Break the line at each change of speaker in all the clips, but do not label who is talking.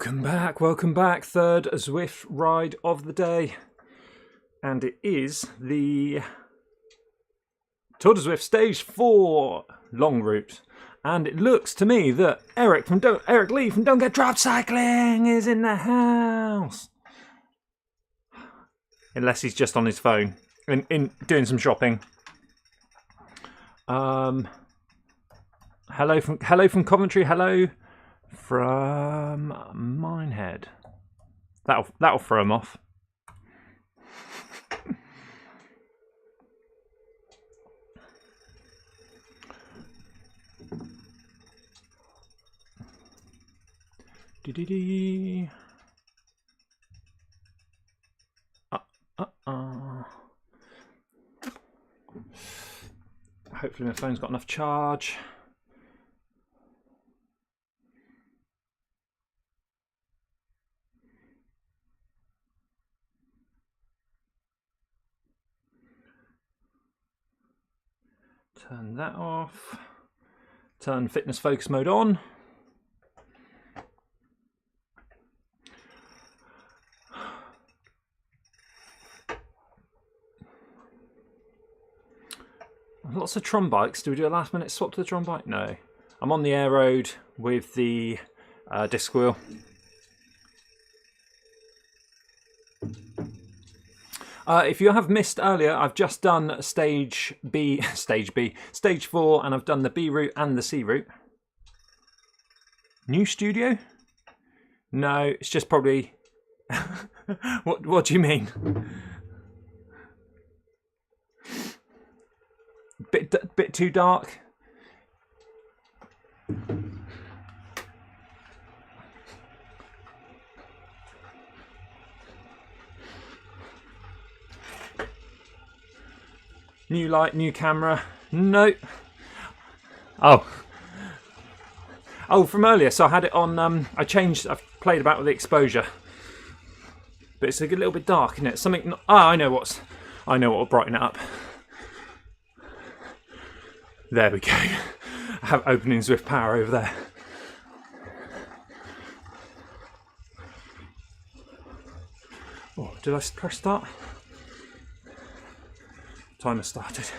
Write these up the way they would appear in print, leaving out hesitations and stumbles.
Welcome back. Third Zwift ride of the day. And it is the Tour de Zwift Stage 4 long route. And it looks to me that Eric Lee from Don't Get Dropped Cycling is in the house. Unless he's just on his phone in doing some shopping. Hello from Coventry. Hello from Minehead. That'll throw him off. Hopefully my phone's got enough charge. Turn that off. Turn fitness focus mode on. Lots of Tron bikes. Do we do a last minute swap to the Tron bike? No. I'm on the air road with the disc wheel. If you have missed earlier, I've just done stage 4, and I've done the B route and the C route. New studio? No, it's just probably... What do you mean? Bit too dark. New light, new camera. No. Oh, from earlier. So I had it on. I've played about with the exposure, but it's a little bit dark, isn't it? Something. I know what will brighten it up. There we go. I have opening Zwift power over there. Oh, did I press start? Timer started.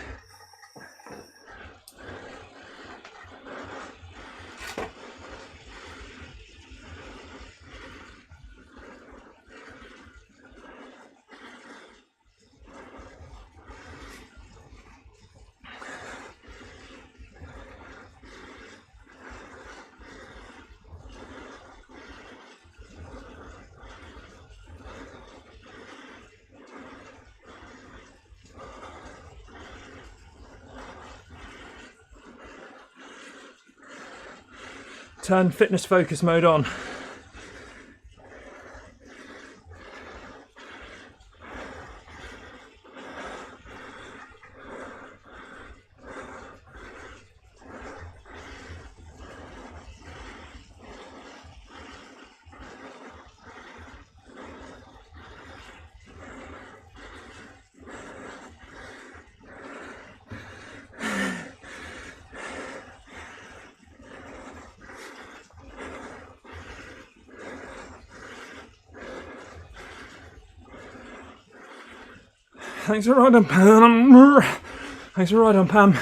Turn fitness focus mode on. Thanks for riding, Pam. Thanks for riding, Pam.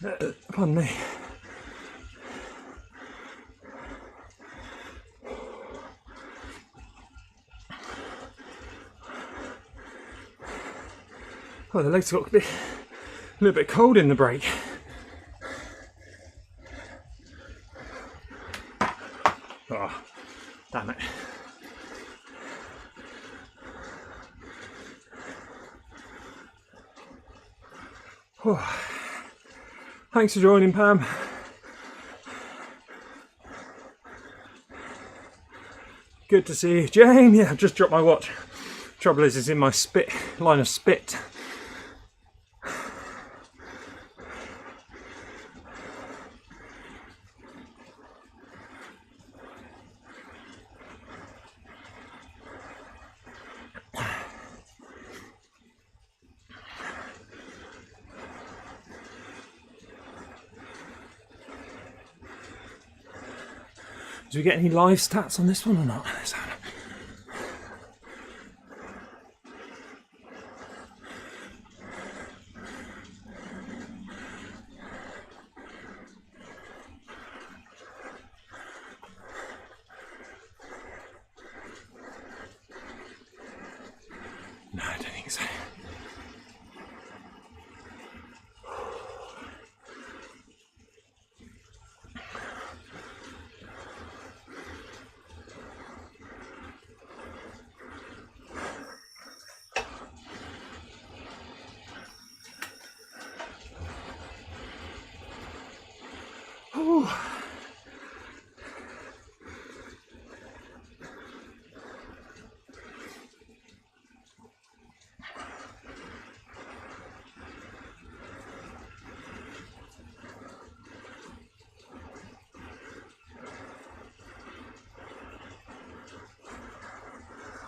Pardon me. Oh, the legs got a little bit cold in the break. Oh, damn it. Oh. Thanks for joining, Pam. Good to see you. Jane, yeah, I've just dropped my watch. Trouble is, it's in my line of spit. Do we get any live stats on this one or not? No, I don't think so.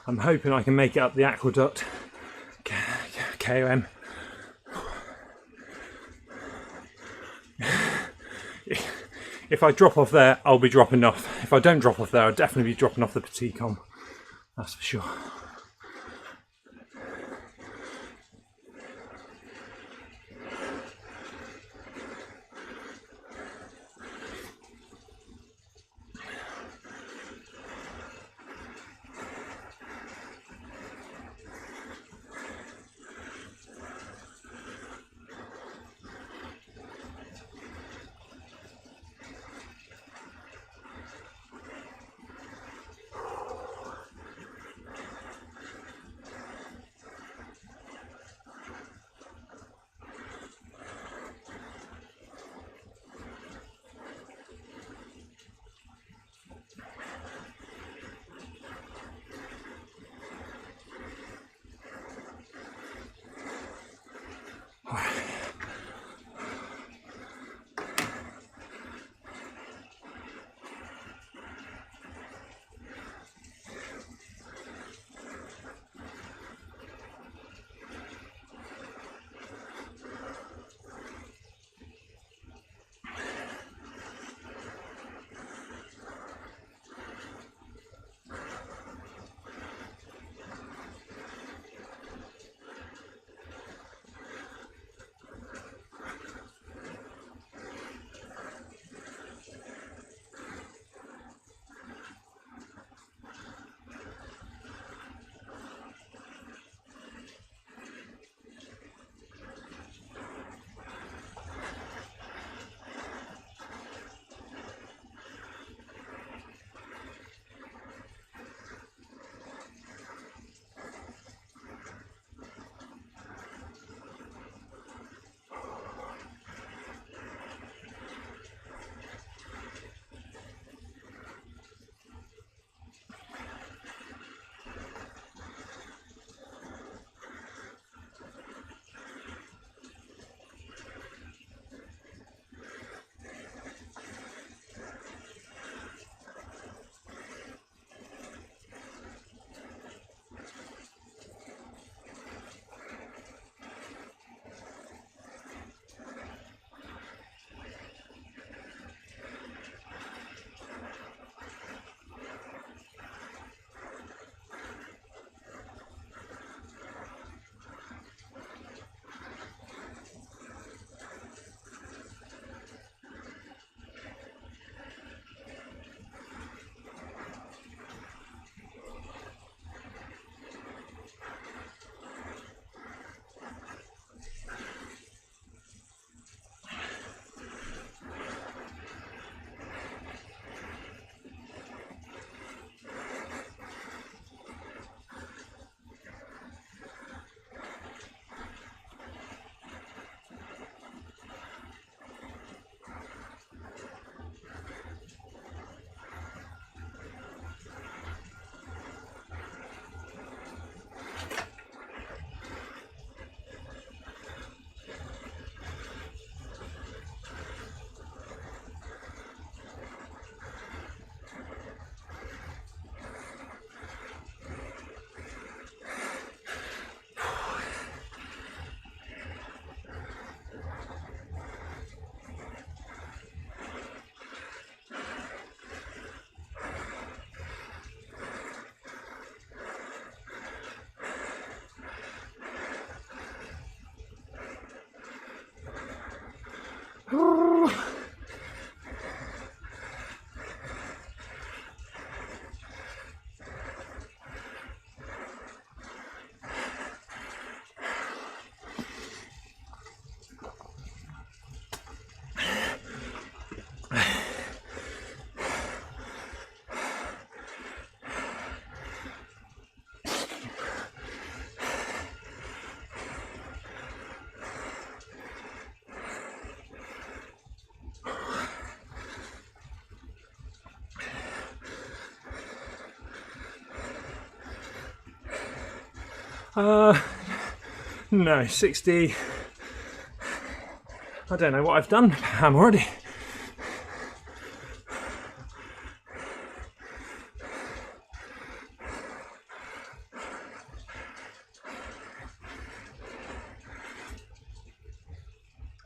I'm hoping I can make it up the aqueduct. KOM. If I drop off there, I'll be dropping off. If I don't drop off there, I'll definitely be dropping off the Petit KOM. That's for sure. No, 60. I don't know what I've done. I'm already.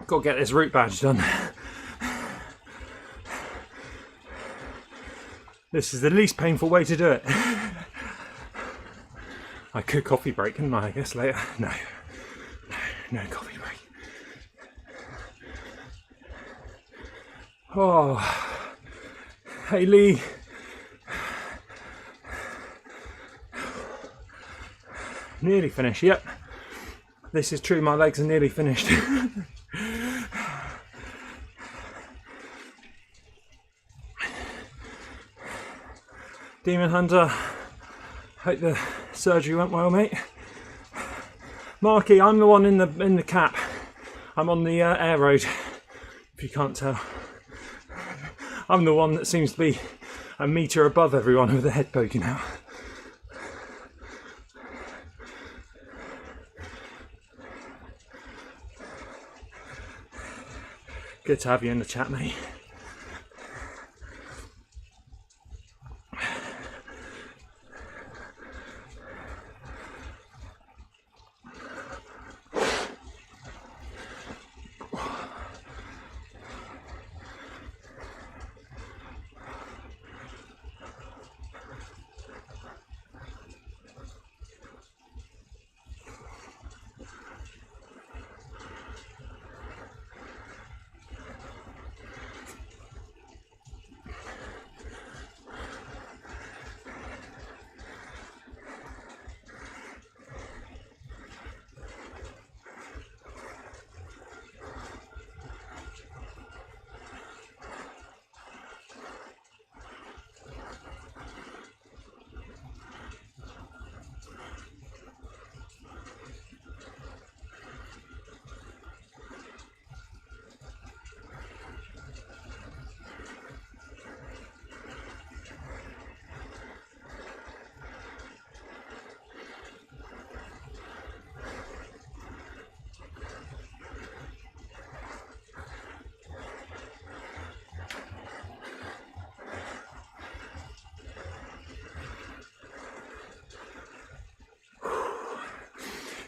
Got to get this route badge done. This is the least painful way to do it. I could coffee break, couldn't I guess later? No coffee break. Oh, hey Lee. Nearly finished, yep. This is true, my legs are nearly finished. Demon Hunter, hope the surgery went well, mate. Marky, I'm the one in the cap. I'm on the air road, if you can't tell. I'm the one that seems to be a metre above everyone with the head poking out. Good to have you in the chat, mate.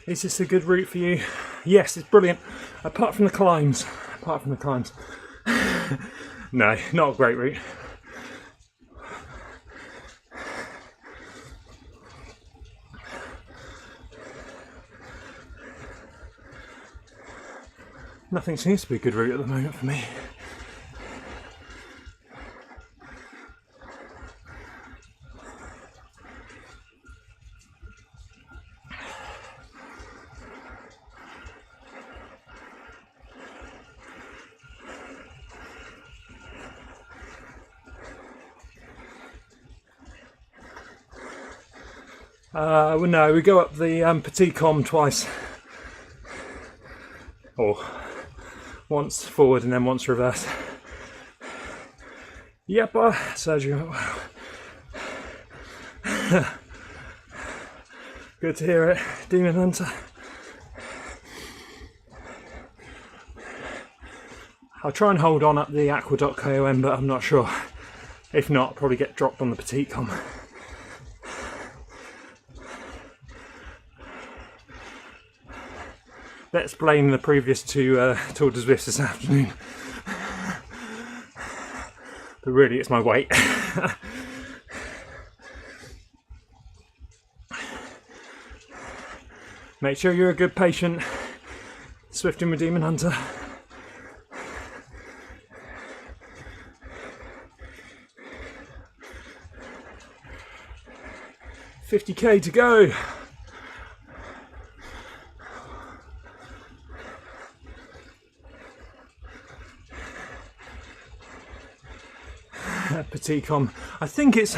Is this a good route for you? Yes, it's brilliant. Apart from the climbs. No, not a great route. Nothing seems to be a good route at the moment for me. Well, no, we go up the Petit KOM twice, or once forward and then once reverse. Yep, surgery went well. Good to hear it, Demon Hunter. I'll try and hold on up the Aqueduct KOM, but I'm not sure. If not, I'll probably get dropped on the Petit KOM. Let's blame the previous two Tour de Zwift this afternoon. But really, it's my weight. Make sure you're a good patient. Swifting with Demon Hunter. 50k to go. Petit KOM. I think it's,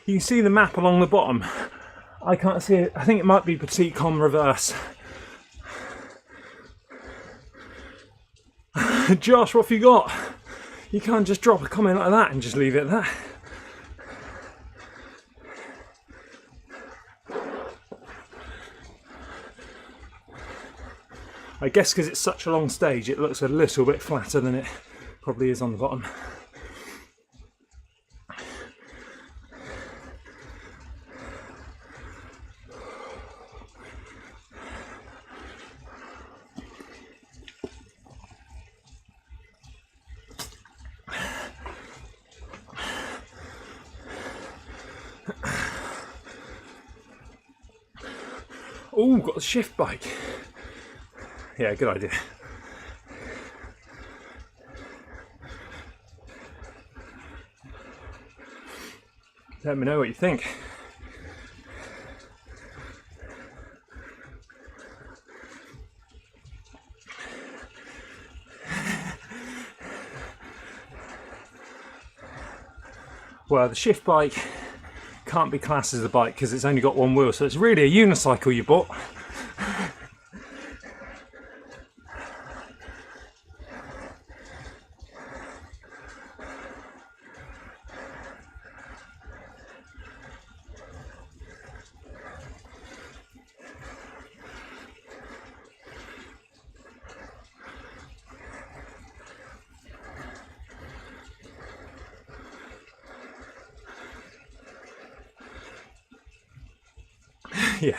you can see the map along the bottom. I can't see it. I think it might be Petit KOM reverse. Josh, what have you got? You can't just drop a comment like that and just leave it at that. I guess because it's such a long stage, it looks a little bit flatter than it probably is on the bottom. Oh, got the shift bike. Yeah, good idea. Let me know what you think. Well, the shift bike can't be classed as a bike because it's only got one wheel, so it's really a unicycle you bought. Yeah.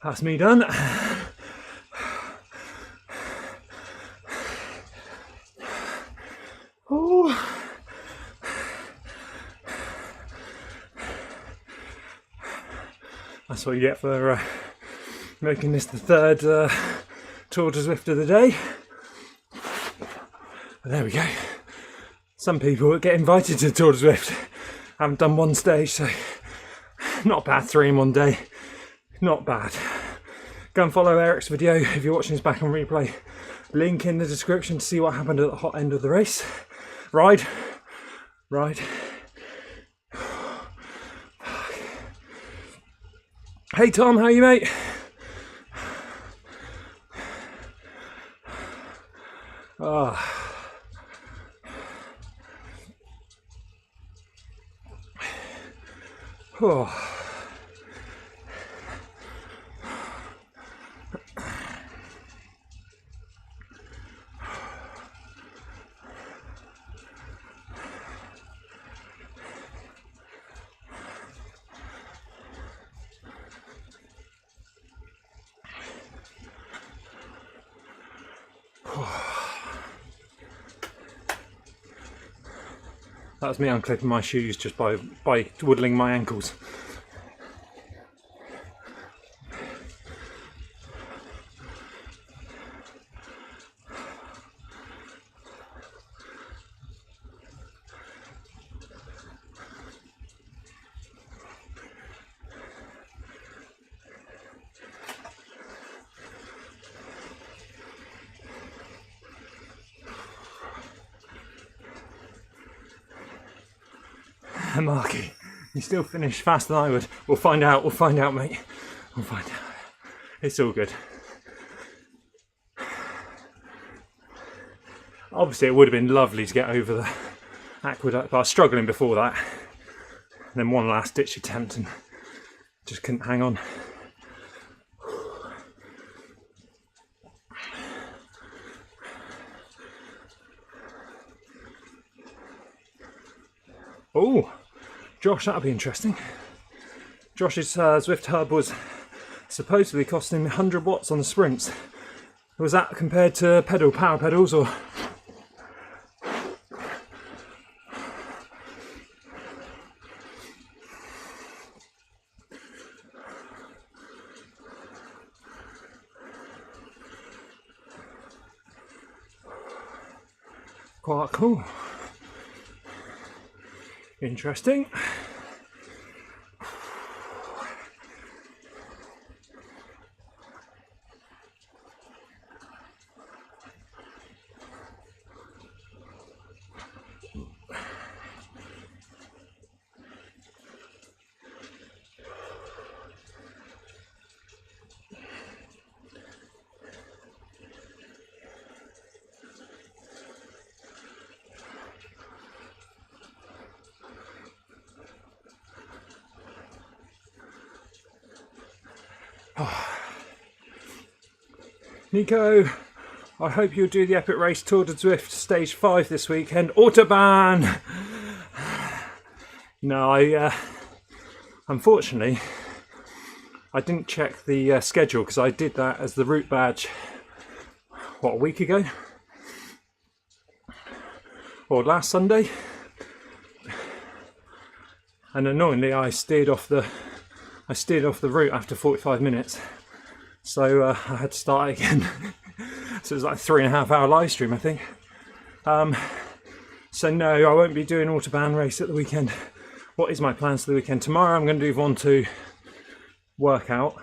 That's me done. Ooh. That's what you get for making this the third Tour de Zwift of the day. But there we go. Some people get invited to the Tour de Zwift haven't done one stage, so not bad. 3 in one day. Not bad. Go and follow Eric's video if you're watching this back on replay. Link in the description to see what happened at the hot end of the race. Ride. Hey Tom, how are you, mate? Oh. Oh. That was me unclipping my shoes just by twiddling my ankles. Marky, you still finished faster than I would. We'll find out, mate. We'll find out. It's all good. Obviously, it would have been lovely to get over the aqueduct, but I was struggling before that. And then one last ditch attempt and just couldn't hang on. Oh, Josh, that'll be interesting. Josh's Zwift hub was supposedly costing him 100 watts on the sprints. Was that compared to power pedals, or? Quite cool. Interesting. Nico, I hope you'll do the epic race Tour de Zwift stage 5 this weekend. Autobahn! No, unfortunately, I didn't check the schedule because I did that as the route badge, what, a week ago? Or last Sunday? And annoyingly, I steered off the route after 45 minutes. So I had to start again. So it was like a 3.5 hour live stream, I think. So no, I won't be doing Autobahn race at the weekend. What is my plans for the weekend? Tomorrow I'm going to do Ventoux workout,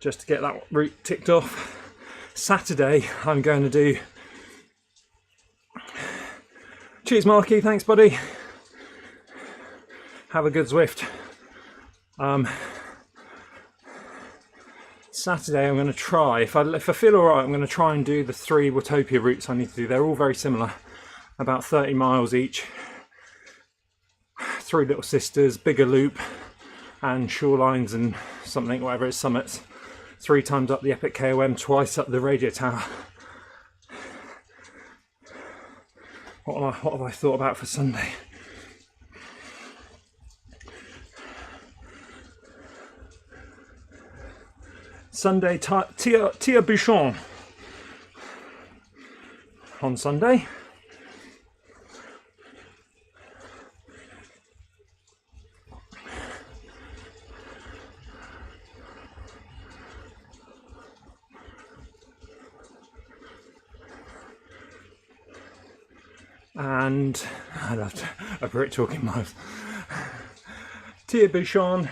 just to get that route ticked off. Saturday I'm going to do... Cheers Marky, thanks buddy. Have a good Zwift. Saturday I'm going to try, if I feel alright, I'm going to try and do the 3 Watopia routes I need to do. They're all very similar, about 30 miles each. 3 little sisters, bigger loop, and shorelines and something, whatever it's, summits. 3 times up the epic KOM, twice up the radio tower. What have I thought about for Sunday? Sunday, Tire-Bouchon on Sunday. And I loved a Brit talking miles. Tire-Bouchon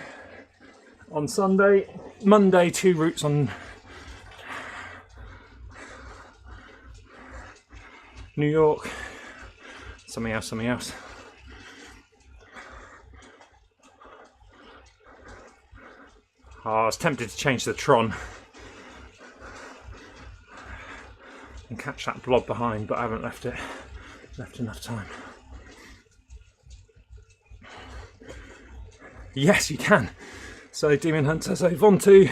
on Sunday. Monday, 2 routes on New York. Something else. Oh, I was tempted to change the Tron and catch that blob behind, but I haven't left enough time. Yes, you can. So Demon Hunter, so Ventoux,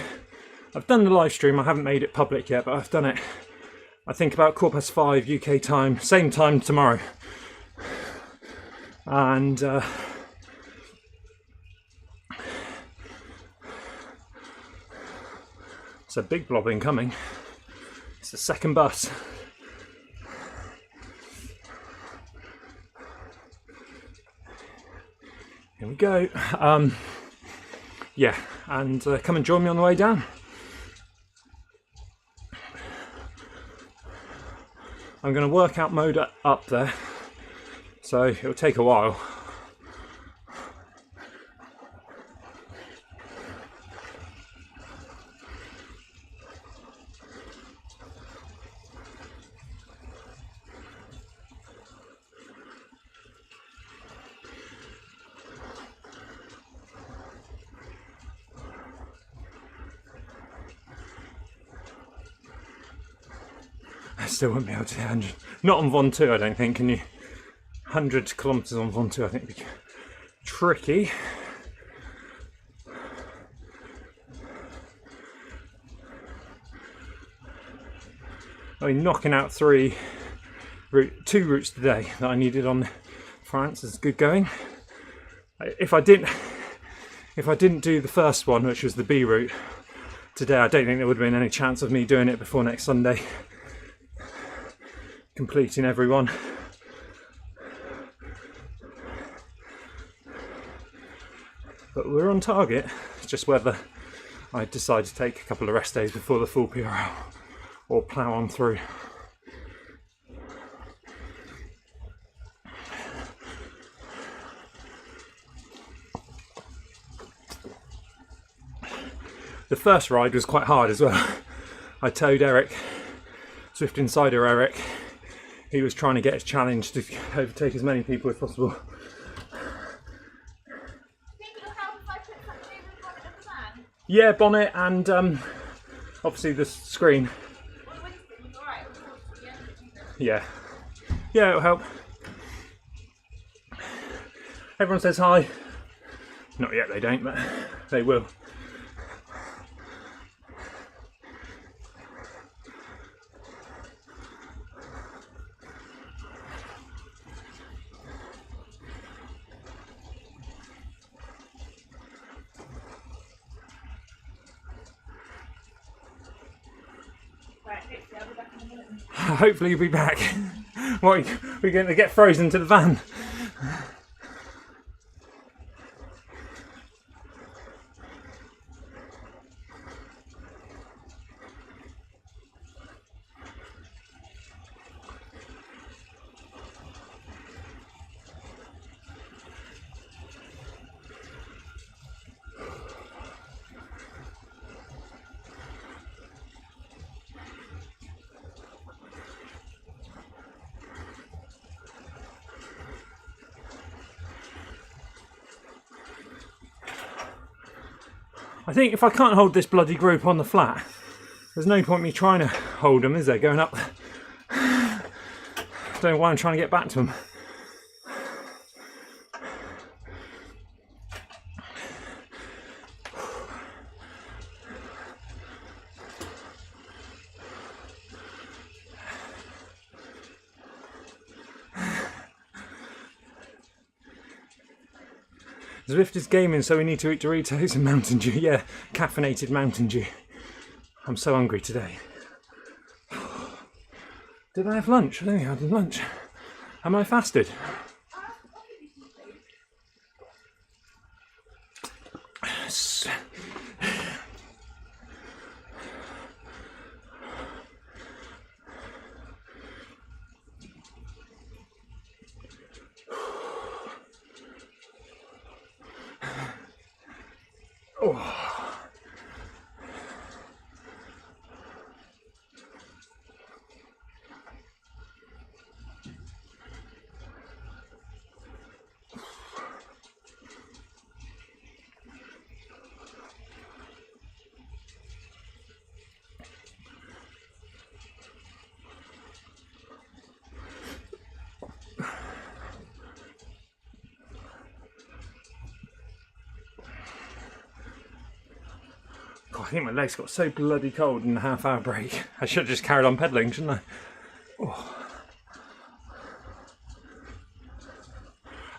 I've done the live stream, I haven't made it public yet, but I've done it, I think about 5:15 UK time, same time tomorrow. And it's a big blob incoming. It's the second bus. Here we go. Yeah, and come and join me on the way down. I'm going to workout mode up there, so it'll take a while. I still won't be able to hit 100. Not on Ventoux, I don't think. Can you? 100 kilometres on Ventoux, I think, would be tricky. I mean, knocking out two routes today that I needed on France is good going. If I didn't do the first one, which was the B route today, I don't think there would have been any chance of me doing it before next Sunday, completing every one. But we're on target. It's just whether I decide to take a couple of rest days before the full PRL or plough on through. The first ride was quite hard as well. I towed Eric, Zwift Insider Eric. He was trying to get his challenge to overtake as many people as possible. Yeah, bonnet and obviously the screen. Yeah, yeah, it'll help. Everyone says hi. Not yet, they don't, but they will. Hopefully you'll be back. What, we're going to get frozen to the van? I think if I can't hold this bloody group on the flat, there's no point me trying to hold them, is there, going up? I don't know why I'm trying to get back to them. Zwift is gaming, so we need to eat Doritos and Mountain Dew. Yeah, caffeinated Mountain Dew. I'm so hungry today. Did I have lunch? I don't think I had lunch. Am I fasted? Oh. think my legs got so bloody cold in the half-hour break. I should have just carried on pedalling, shouldn't I? Oh.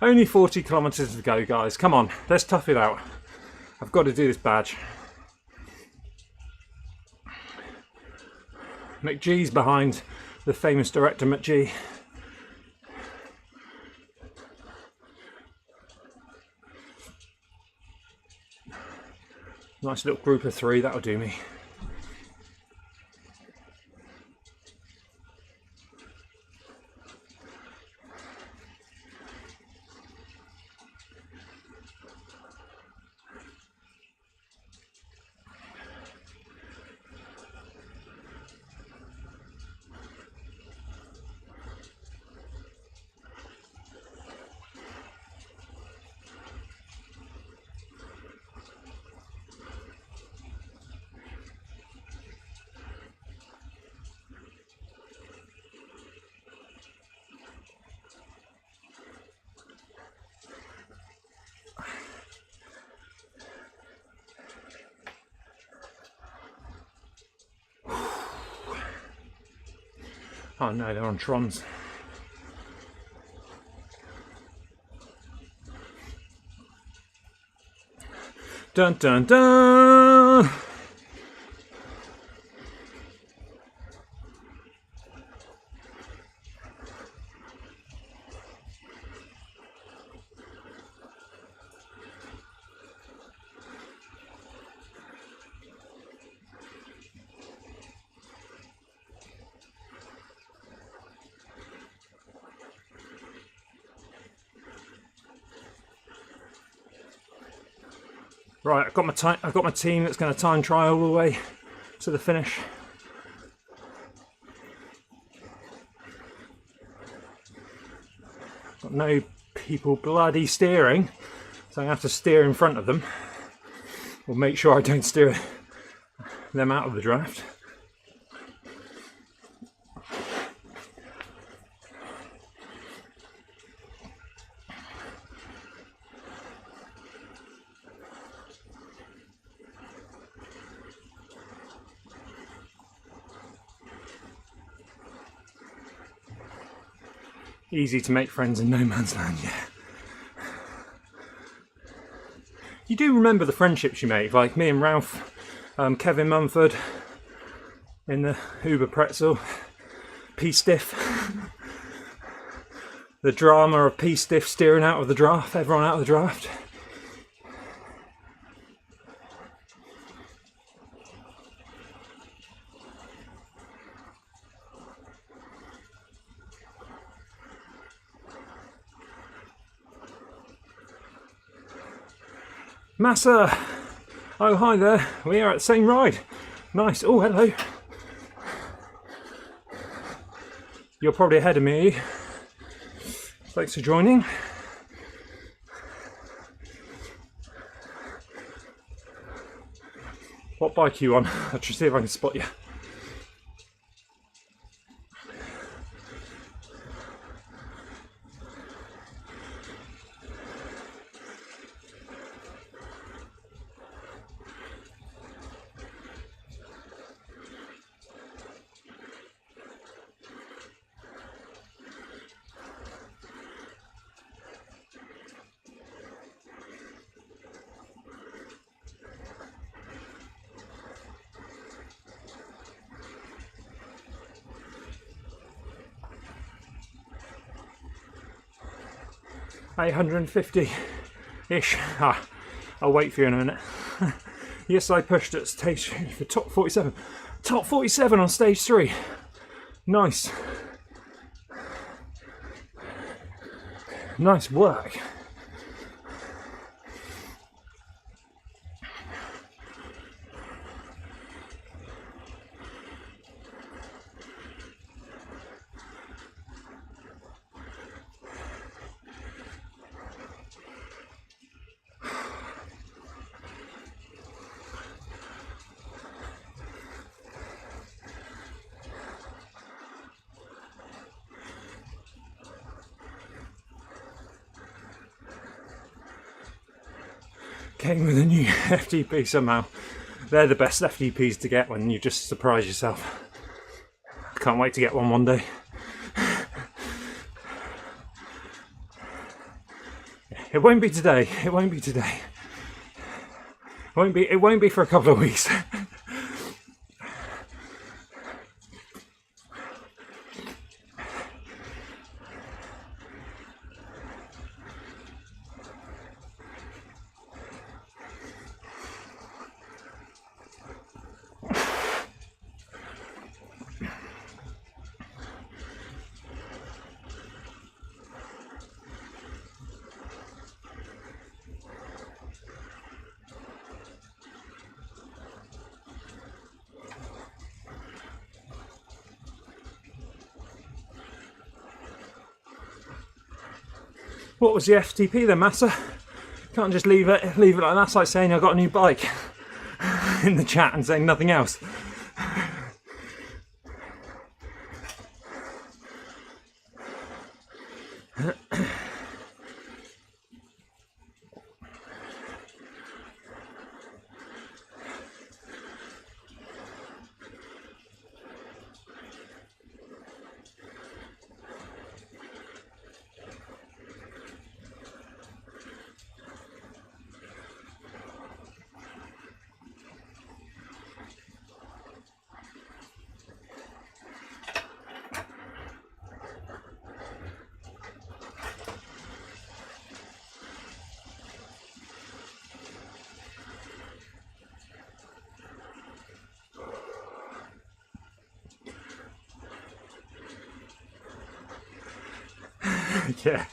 Only 40 kilometres to go, guys. Come on, let's tough it out. I've got to do this badge. McGee's behind the famous director McGee. Nice little group of 3, that'll do me. Oh no, they're on Trons. Dun dun dun! Right, I've got my team that's going to time trial all the way to the finish. Got no people bloody steering, so I have to steer in front of them. Or make sure I don't steer them out of the draft. Easy to make friends in no man's land, yeah. You do remember the friendships you make, like me and Ralph, Kevin Mumford in the Uber Pretzel, P-Stiff. The drama of P-Stiff steering out of the draft, everyone out of the draft. Massa! Oh, hi there. We are at the same ride. Nice. Oh, hello. You're probably ahead of me, are you? Thanks for joining. What bike are you on? I'll just see if I can spot you. $850-ish. I'll wait for you in a minute. Yes, I pushed at stage 3 for top 47. Top 47 on stage 3. Nice. Nice work. Came with a new FTP somehow. They're the best FTPs to get when you just surprise yourself. Can't wait to get one day. It won't be today. It won't be today. It won't be for a couple of weeks. What was the FTP then, Massa? Can't just leave it like that. That's like saying I got a new bike in the chat and saying nothing else. Yeah.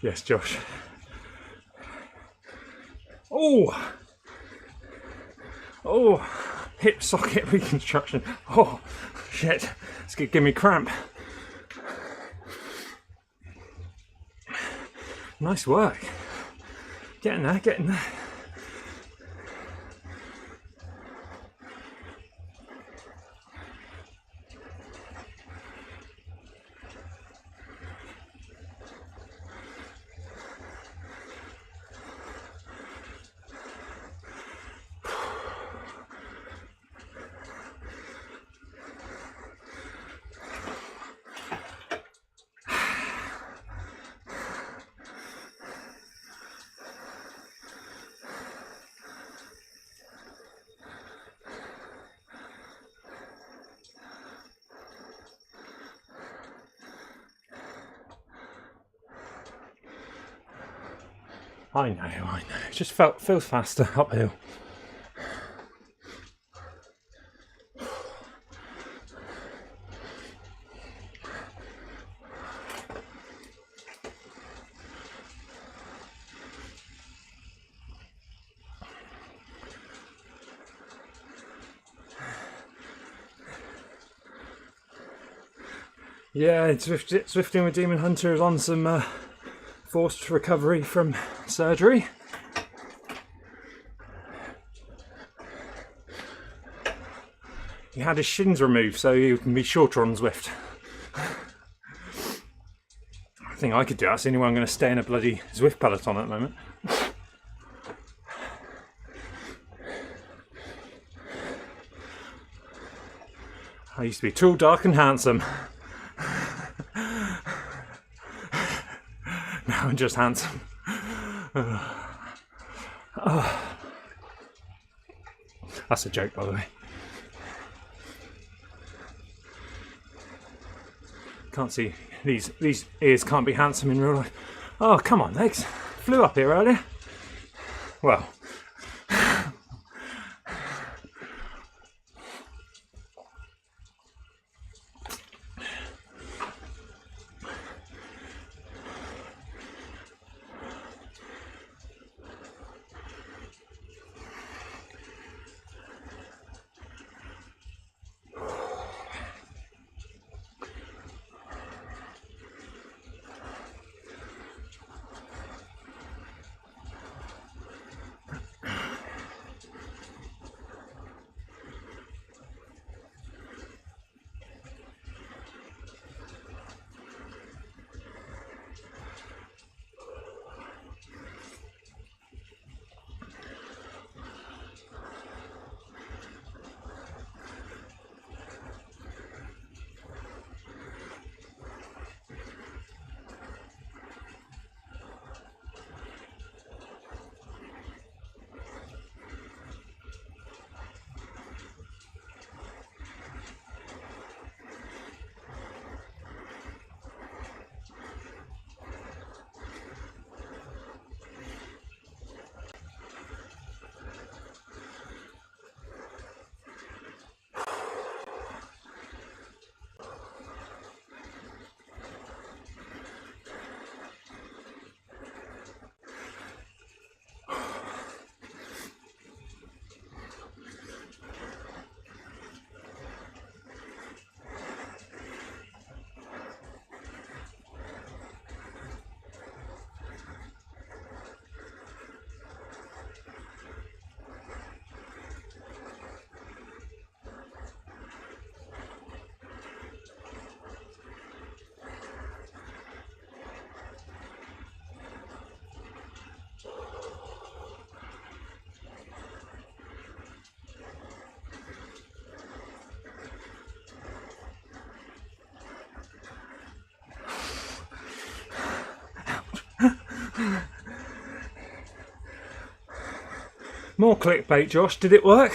Yes, Josh. Oh, hip socket reconstruction. Oh, shit. It's gonna give me cramp. Nice work. Getting there, getting there. I know. It just feels faster uphill. Yeah, Zwifting with Demon Hunter is on some forced recovery from surgery. He had his shins removed so he can be shorter on Zwift. I think I could do that. That's the only way I'm going to stay in a bloody Zwift peloton at the moment. I used to be tall, dark and handsome. Now I'm just handsome. That's a joke, by the way. Can't see, these ears can't be handsome in real life. Oh, come on, legs. Flew up here earlier. Well. More clickbait, Josh. Did it work?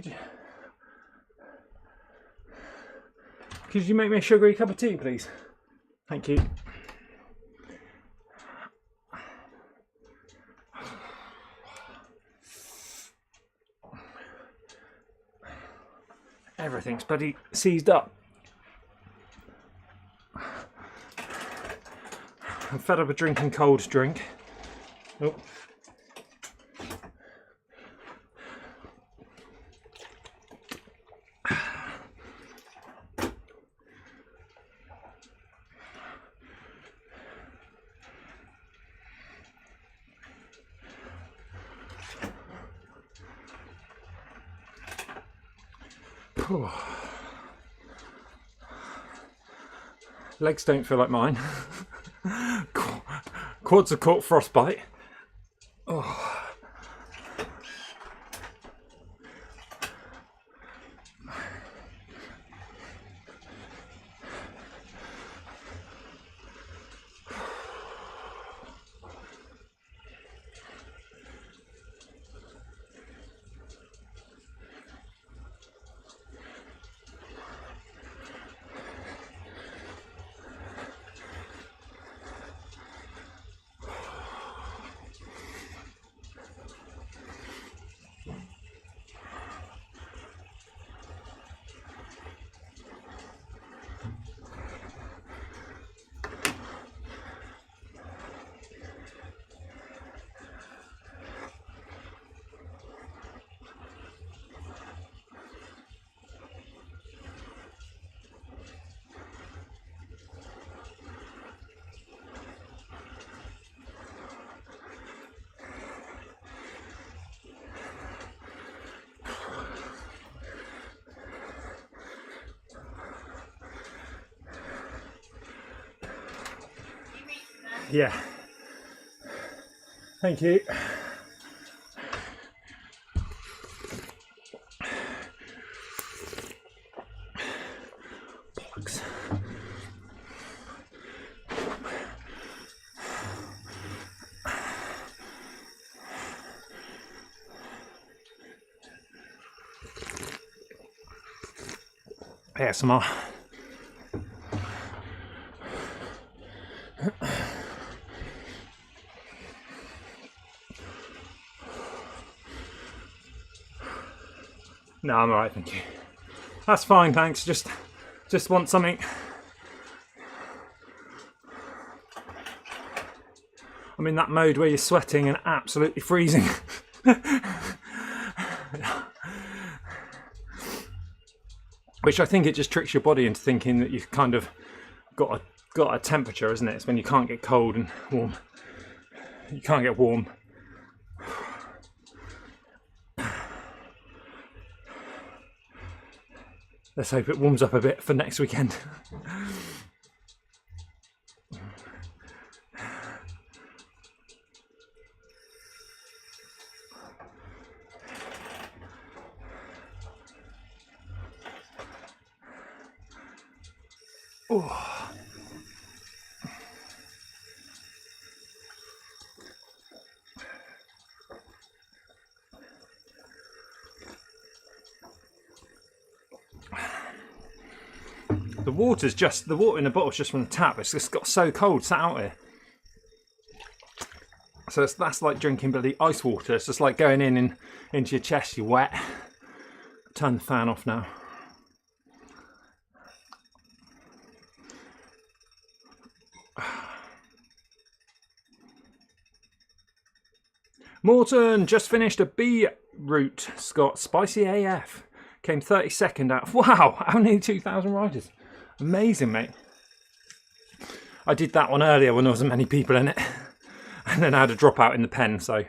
Yeah. Could you make me a sugary cup of tea, please? Thank you. Everything's bloody seized up. I'm fed up of drinking cold drink. Oh. Legs don't feel like mine. Quads have caught frostbite. Oh. Yeah. Thank you. Bollocks. ASMR. No, I'm alright, thank you. That's fine, thanks. Just want something. I'm in that mode where you're sweating and absolutely freezing. Which I think it just tricks your body into thinking that you've kind of got a temperature, isn't it? It's when you can't get cold and warm. You can't get warm. Let's hope it warms up a bit for next weekend. Oh. The water in the bottle's just from the tap. It's just got so cold sat out here. So that's like drinking bloody ice water. It's just like going into your chest, you're wet. Turn the fan off now. Morton just finished a B route, Scott. Spicy AF. Came 32nd out. Wow, how nearly 2,000 riders. Amazing, mate. I did that one earlier when there wasn't many people in it. And then I had a drop out in the pen, so...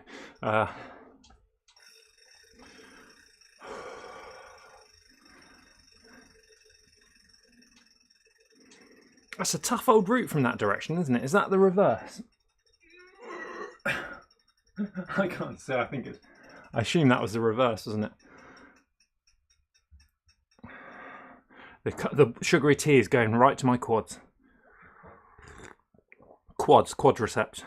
That's a tough old route from that direction, isn't it? Is that the reverse? I can't say. I assume that was the reverse, wasn't it? The sugary tea is going right to my quads. Quadriceps.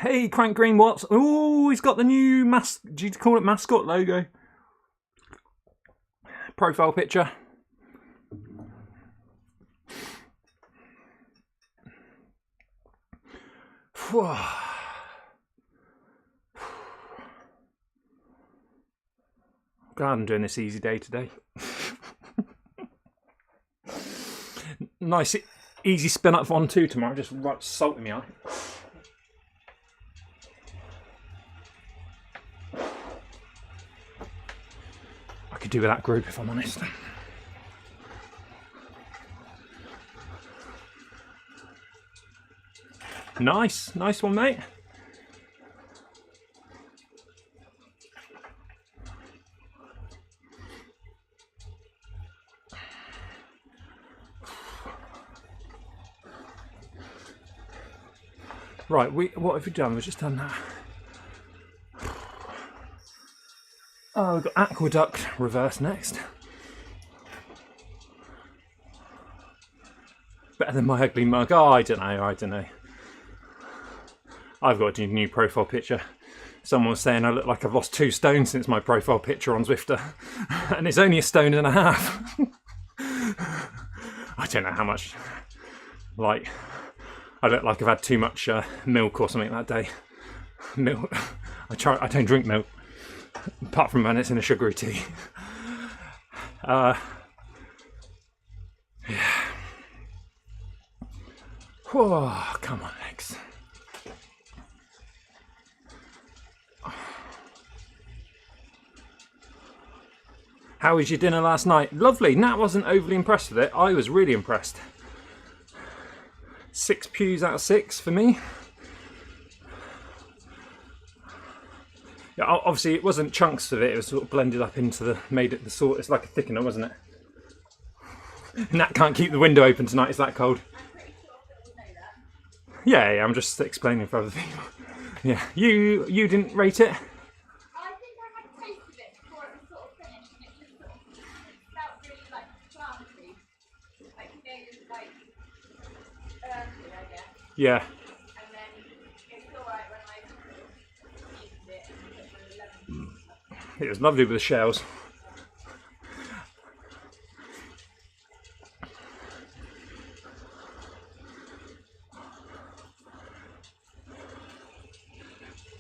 Hey, Crank Green Watts. Oh, he's got the new do you call it mascot logo? Profile picture. Glad I'm doing this easy day today. Nice easy spin up on 2 tomorrow, just right salt in my eye. I could do with that group if I'm honest. Nice one, mate. Right, what have we done? We've just done that. Oh, we've got Aqueduct reverse next. Better than my ugly mug. Oh, I don't know. I've got a new profile picture. Someone was saying I look like I've lost 2 stone since my profile picture on Zwifter. And it's only 1.5 stones. I don't know how much, like, I look like I've had too much milk or something that day. Milk. I don't drink milk. Apart from when it's in a sugary tea. Yeah. Whoa, come on, legs. How was your dinner last night? Lovely. Nat wasn't overly impressed with it. I was really impressed. 6 pews out of 6 for me. Yeah, obviously it wasn't chunks of it. It was sort of blended up into made it the sort. It's like a thickener, wasn't it? Nat can't keep the window open tonight. It's that cold. Yeah, I'm just explaining for other people. Yeah, you didn't rate it. Yeah. And then it's alright when I eat it and put it. It was lovely with the shells.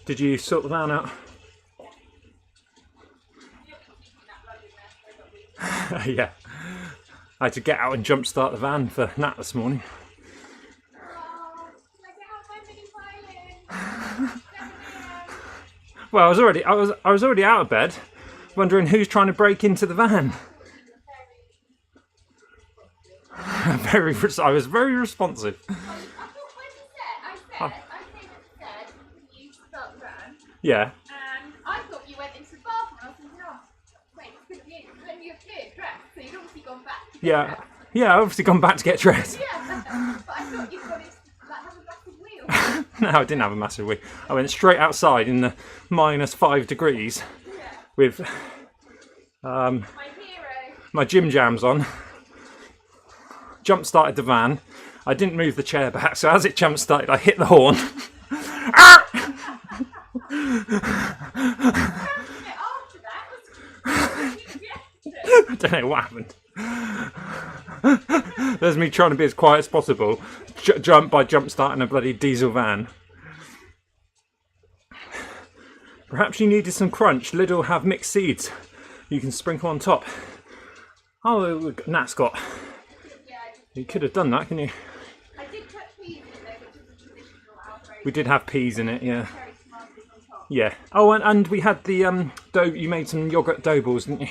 Did you sort the van out? Yeah. I had to get out and jump start the van for Nat this morning. Well, I was already out of bed, wondering who's trying to break into the van. I was very responsive.
I thought you start the van.
Yeah.
And I thought you went into the bathroom. I was thinking, oh, wait, it's going to be in. But then you appeared dressed, so you'd obviously gone back to get dressed.
Yeah, I've obviously gone back to get dressed.
Yeah, but I thought you'd gone into, like, have a massive wheel.
No, I didn't have a massive wee. I went straight outside in the -5 degrees with
My hero.
my gym jams on. Jump started the van. I didn't move the chair back, so as it jump started, I hit the horn.
After that,
I don't know what happened. There's me trying to be as quiet as possible, jump starting a bloody diesel van. Perhaps you needed some crunch. Lidl have mixed seeds you can sprinkle on top. Oh, Nat's got. You could have done that, couldn't you?
I did put peas in there, which is a traditional outrage.
We did have peas in it, yeah.
Very smarties on top.
Yeah. Oh, and we had the dough. You made some yogurt dough balls, didn't you?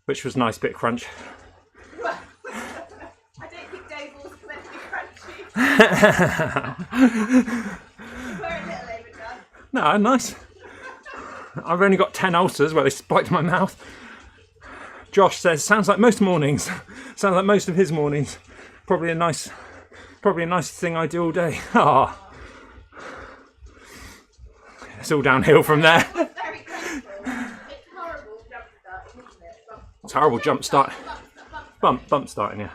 Which was a nice bit of crunch.
Well, I don't think dough balls are meant to be crunchy. They were a little overdone.
No, nice. I've only got 10 ulcers where they spiked my mouth. Josh says, sounds like most mornings. Sounds like most of his mornings. Probably a nice thing I do all day. Ah, it's all downhill from there.
It's very painful. It's horrible jump starting, isn't it?
It's a horrible jump start. Bump starting, yeah.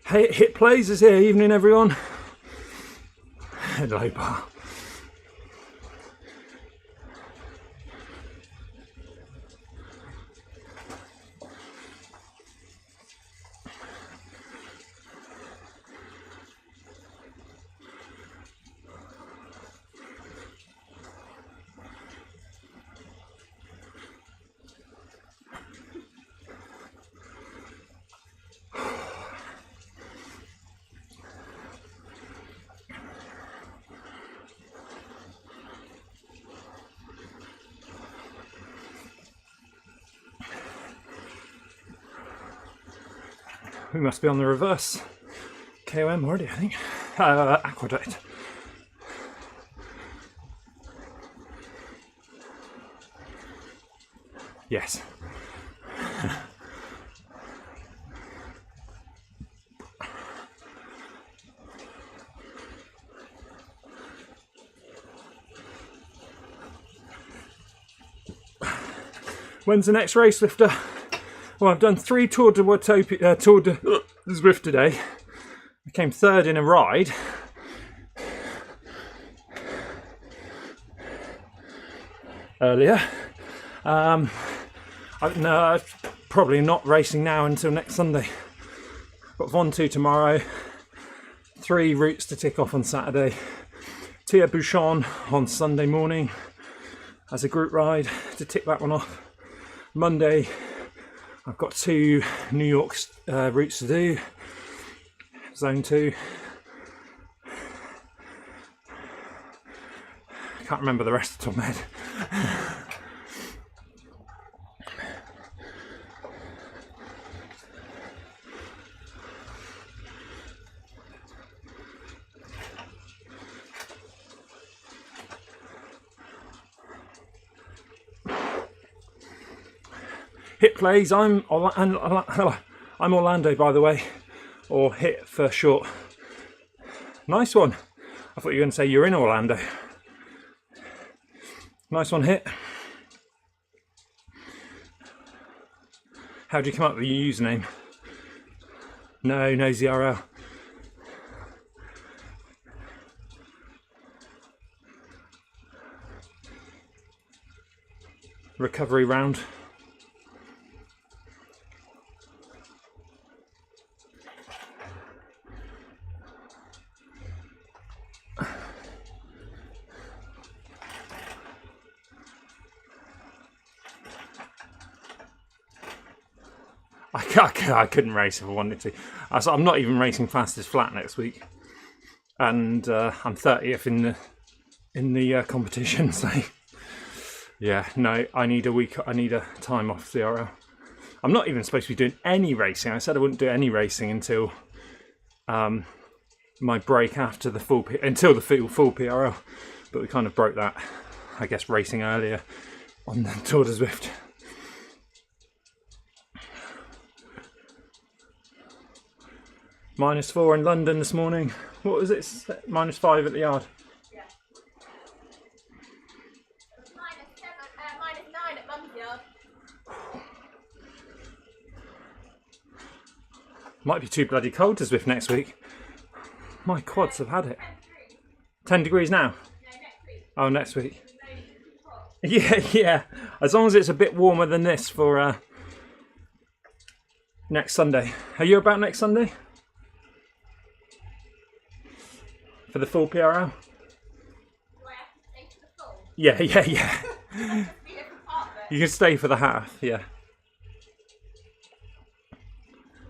Hey, Hit Plays is here. Evening, everyone. Hello, bar. We must be on the reverse KOM already, I think. Aqueduct. Yes. When's the next race, Zwifter? Well, I've done 3 Tour de Zwift today. I came 3rd in a ride. Earlier. I'm probably not racing now until next Sunday. Got Ventoux tomorrow. 3 routes to tick off on Saturday. Tire-Bouchon on Sunday morning as a group ride to tick that one off. Monday, I've got 2 New York routes to do. Zone 2. Can't remember the rest of the top of my head. Hit Plays, I'm Orlando, by the way, or Hit for short. Nice one. I thought you were going to say you're in Orlando. Nice one, Hit. How'd you come up with your username? No ZRL. Recovery round. I couldn't race if I wanted to. I'm not even racing fastest flat next week, and I'm 30th in the competition. So yeah, no, I need a week. I need a time off CRL. I'm not even supposed to be doing any racing. I said I wouldn't do any racing until my break after the full PRL, but we kind of broke that, I guess, racing earlier on the Tour de Zwift. -4 in London this morning. What was it? -5 at the yard.
Yeah. -9 at Mum's yard.
Might be too bloody cold to Zwift next week. My quads have had it. 10 degrees now?
No, next week.
Oh, next week. Yeah. As long as it's a bit warmer than this for next Sunday. Are you about next Sunday? For the full PRL?
Do I have to stay for the full?
Yeah.
Be a different part of it.
You can stay for the half, yeah.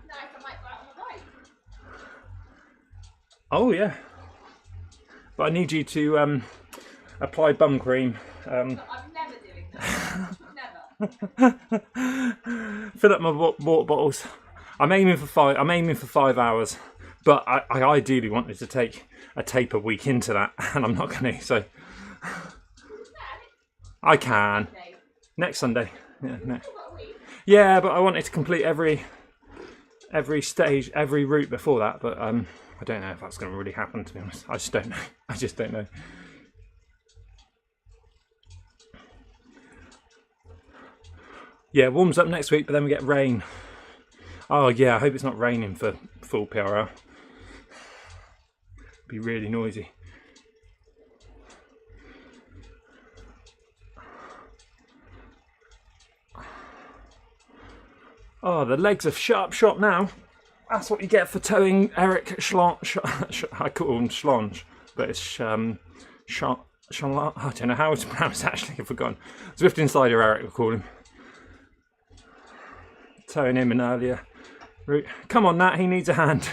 Nice, I might go out on the bike.
Oh, yeah. But I need you to apply bum cream.
I'm never doing that. Never.
Fill up my water bottles. I'm aiming for 5 hours, but I ideally wanted to take a taper week into that, and I'm not going to. So I can next Sunday. Yeah, no. Yeah, but I wanted to complete every stage, every route before that. But I don't know if that's going to really happen. To be honest, I just don't know. I just don't know. Yeah, warms up next week, but then we get rain. Oh yeah, I hope it's not raining for full PRL. Be really noisy. Oh, the legs have sharp shot now. That's what you get for towing Eric Schlonge. I call him Schlonge, but it's I don't know how it's pronounced actually, I've forgotten. Zwift Insider Eric, we'll call him. Towing him an earlier route. Come on, Nat, he needs a hand.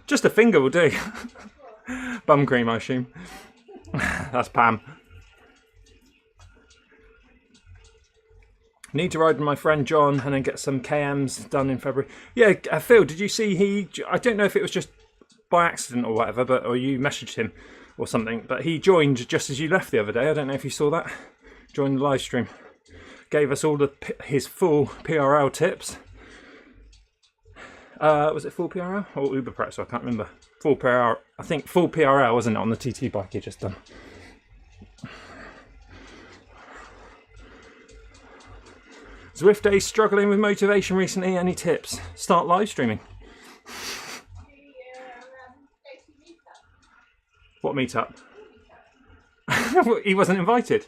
Just a finger will do. Bum cream, I assume. That's Pam. Need to ride with my friend John and then get some KMs done in February. Yeah, Phil, did you see I don't know if it was just by accident or whatever, or you messaged him or something, but he joined just as you left the other day. I don't know if you saw that. Joined the live stream. Gave us all his full PRL tips. Was it full PRL or Uber Press? I can't remember. Full PRL. I think full PRL, wasn't it, on the TT bike he just done. Zwift Day struggling with motivation recently. Any tips? Start live streaming. What meetup? He wasn't invited.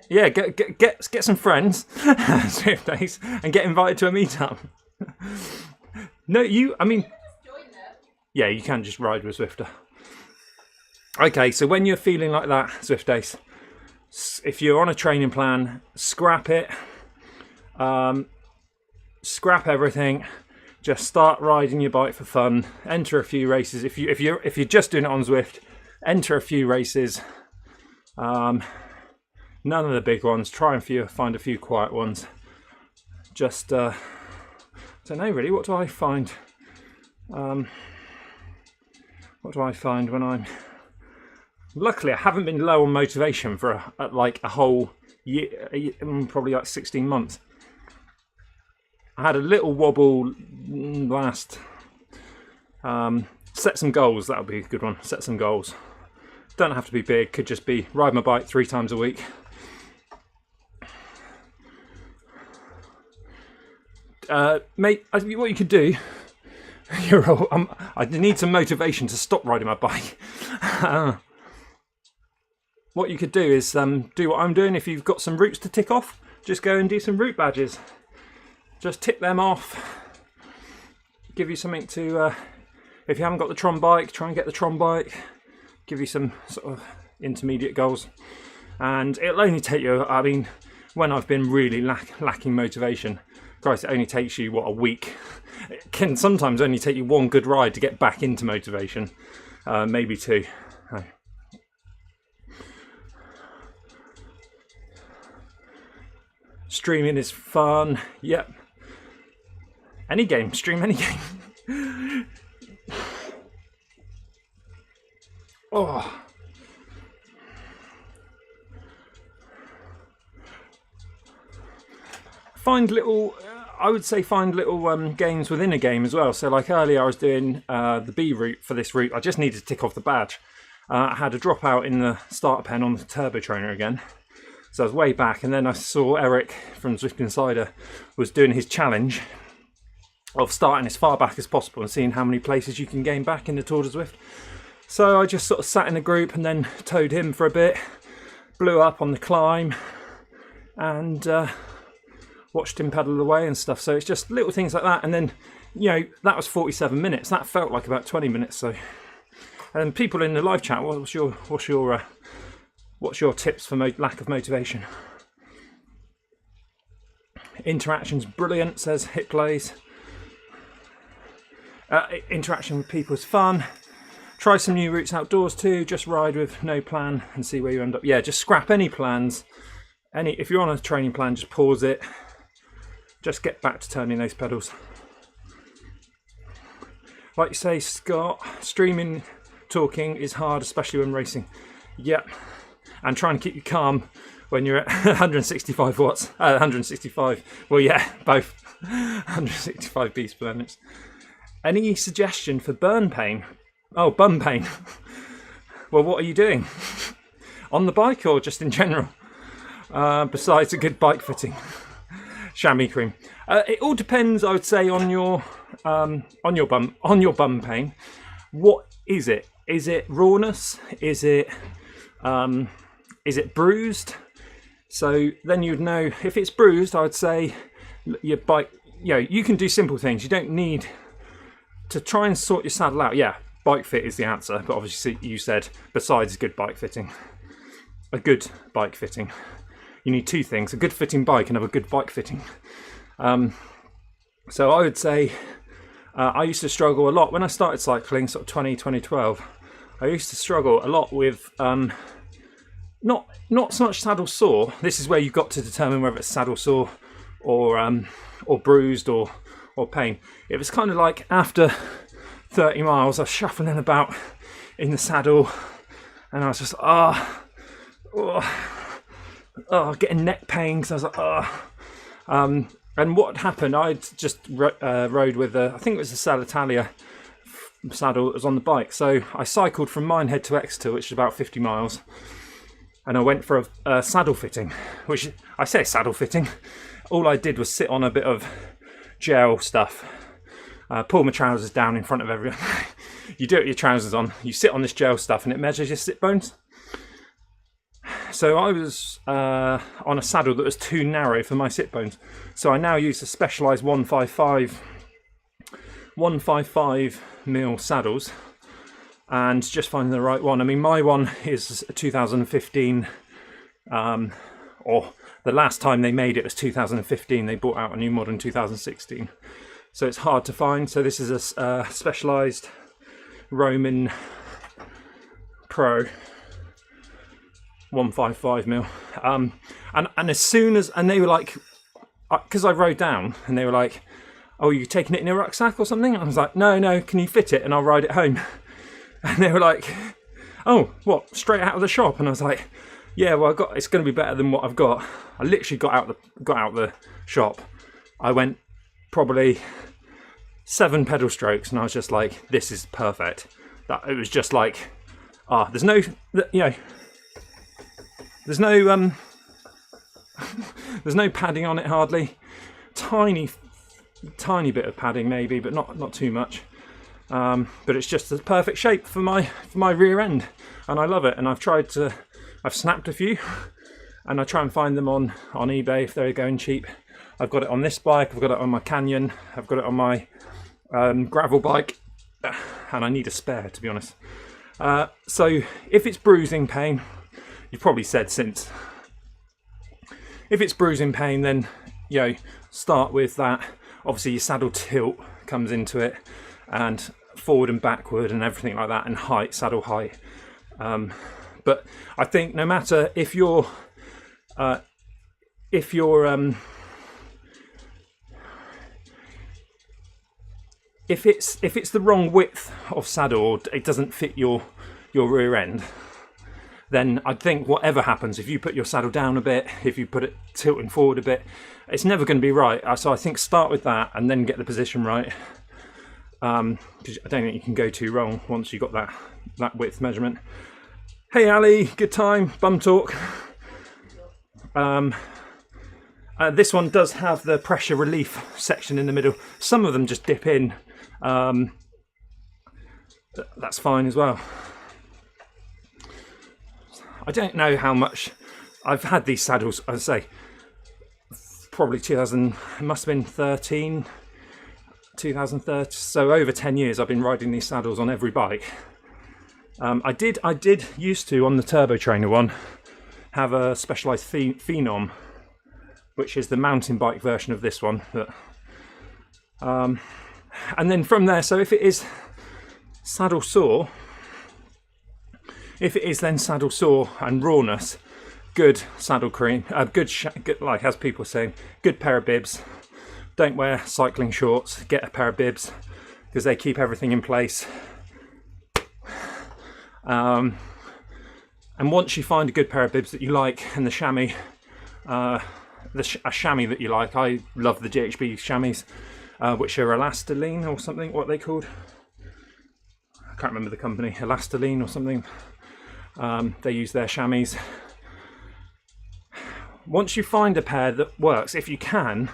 Yeah, get some friends, Zwift Days, and get invited to a meetup. No, I mean, yeah, you can just ride with Zwifter. Okay, so when you're feeling like that, Zwift Days, if you're on a training plan, scrap it. Scrap everything. Just start riding your bike for fun. Enter a few races. If you're just doing it on Zwift, enter a few races. None of the big ones. Try and find a few quiet ones. Just, I don't know really. What do I find? What do I find when I'm... Luckily, I haven't been low on motivation for like a whole year, probably like 16 months. I had a little wobble last. Set some goals. That'll be a good one. Set some goals. Don't have to be big. Could just be ride my bike 3 times a week. Mate, what you could do, I need some motivation to stop riding my bike. What you could do is do what I'm doing. If you've got some routes to tick off, just go and do some route badges. Just tick them off. Give you something to, if you haven't got the Tron bike, try and get the Tron bike. Give you some sort of intermediate goals. And it'll only take you, I mean, when I've been really lacking motivation. Christ, it only takes you, what, a week? It can sometimes only take you one good ride to get back into motivation, maybe two. Streaming is fun. Yep. Any game, stream any game. Oh. Find little, I would say find little games within a game as well. So like earlier I was doing the B route for this route. I just needed to tick off the badge. I had a dropout in the starter pen on the turbo trainer again. So I was way back, and then I saw Eric from Zwift Insider was doing his challenge of starting as far back as possible and seeing how many places you can gain back in the Tour de Zwift. So I just sort of sat in a group and then towed him for a bit, blew up on the climb, and watched him pedal away and stuff. So it's just little things like that. And then, you know, that was 47 minutes. That felt like about 20 minutes. So, and people in the live chat, what's your tips for lack of motivation? Interaction's brilliant, says Hit Plays. Interaction with people is fun. Try some new routes outdoors too. Just ride with no plan and see where you end up. Yeah, just scrap any plans. If you're on a training plan, just pause it. Just get back to turning those pedals. Like you say, Scott, streaming, talking is hard, especially when racing. Yep. And trying to keep you calm when you're at 165 watts. 165. Well, yeah, both. 165 beats per minute. Any suggestion for burn pain? Oh, bum pain. Well, what are you doing? On the bike or just in general? Besides a good bike fitting. Chamois cream. It all depends, I would say, on your bum pain. What is it? Is it rawness? Is it bruised? So then you'd know. If it's bruised, I would say your bike, you know, you can do simple things. You don't need to try and sort your saddle out. Yeah, bike fit is the answer, but obviously you said besides good bike fitting. A good bike fitting. You need two things, a good fitting bike and have a good bike fitting. So I would say I used to struggle a lot when I started cycling, sort of 2012. I used to struggle a lot with not so much saddle sore. This is where you've got to determine whether it's saddle sore or bruised or pain. It was kind of like after 30 miles I was shuffling about in the saddle and I was just getting neck pain because I was like and what happened, I'd just rode with I think it was a Salitalia saddle that was on the bike. So I cycled from Minehead to Exeter, which is about 50 miles, and I went for a saddle fitting, which I say saddle fitting. All I did was sit on a bit of gel stuff, pull my trousers down in front of everyone. You do it with your trousers on, you sit on this gel stuff and it measures your sit bones. So I was on a saddle that was too narrow for my sit bones. So I now use the Specialized 155 mil saddles and just finding the right one. I mean, my one is a 2015, or the last time they made it was 2015. They brought out a new model in 2016. So it's hard to find. So this is a Specialized Roman Pro 155 mil. And as soon as, and they were like, because I rode down and they were like, oh, you taking it in your rucksack or something? And I was like, no, can you fit it and I'll ride it home? And they were like, oh, what, straight out of the shop? And I was like, yeah, well, it's going to be better than what I've got. I literally got out the shop. I went probably 7 pedal strokes and I was just like, this is perfect. That it was just like, there's no, there's no there's no padding on it hardly. Tiny bit of padding maybe, but not too much. But it's just the perfect shape for my rear end, and I love it. And I've snapped a few, and I try and find them on eBay if they're going cheap. I've got it on this bike, I've got it on my Canyon, I've got it on my gravel bike, and I need a spare, to be honest. So if it's bruising pain, you've probably said since if it's bruising pain, then start with that. Obviously your saddle tilt comes into it, and forward and backward and everything like that, and height, saddle height. But I think no matter if it's the wrong width of saddle, or it doesn't fit your rear end, then I think whatever happens, if you put your saddle down a bit, if you put it tilting forward a bit, it's never going to be right. So I think start with that and then get the position right. Because I don't think you can go too wrong once you've got that width measurement. Hey Ali, good time, bum talk. This one does have the pressure relief section in the middle. Some of them just dip in. That's fine as well. I don't know how much I've had these saddles. I'd say probably 2000. It must have been 2030. So over 10 years I've been riding these saddles on every bike. I did used to, on the Turbo Trainer one, have a Specialized Phenom, which is the mountain bike version of this one. And then from there, so if it is saddle sore, and rawness, good saddle cream, good, like as people saying, good pair of bibs. Don't wear cycling shorts, get a pair of bibs because they keep everything in place. And once you find a good pair of bibs that you like, and the chamois, a chamois that you like, I love the GHB chamois, which are Elastoline or something, what are they called? I can't remember the company, Elastoline or something. They use their chamois. Once you find a pair that works, if you can,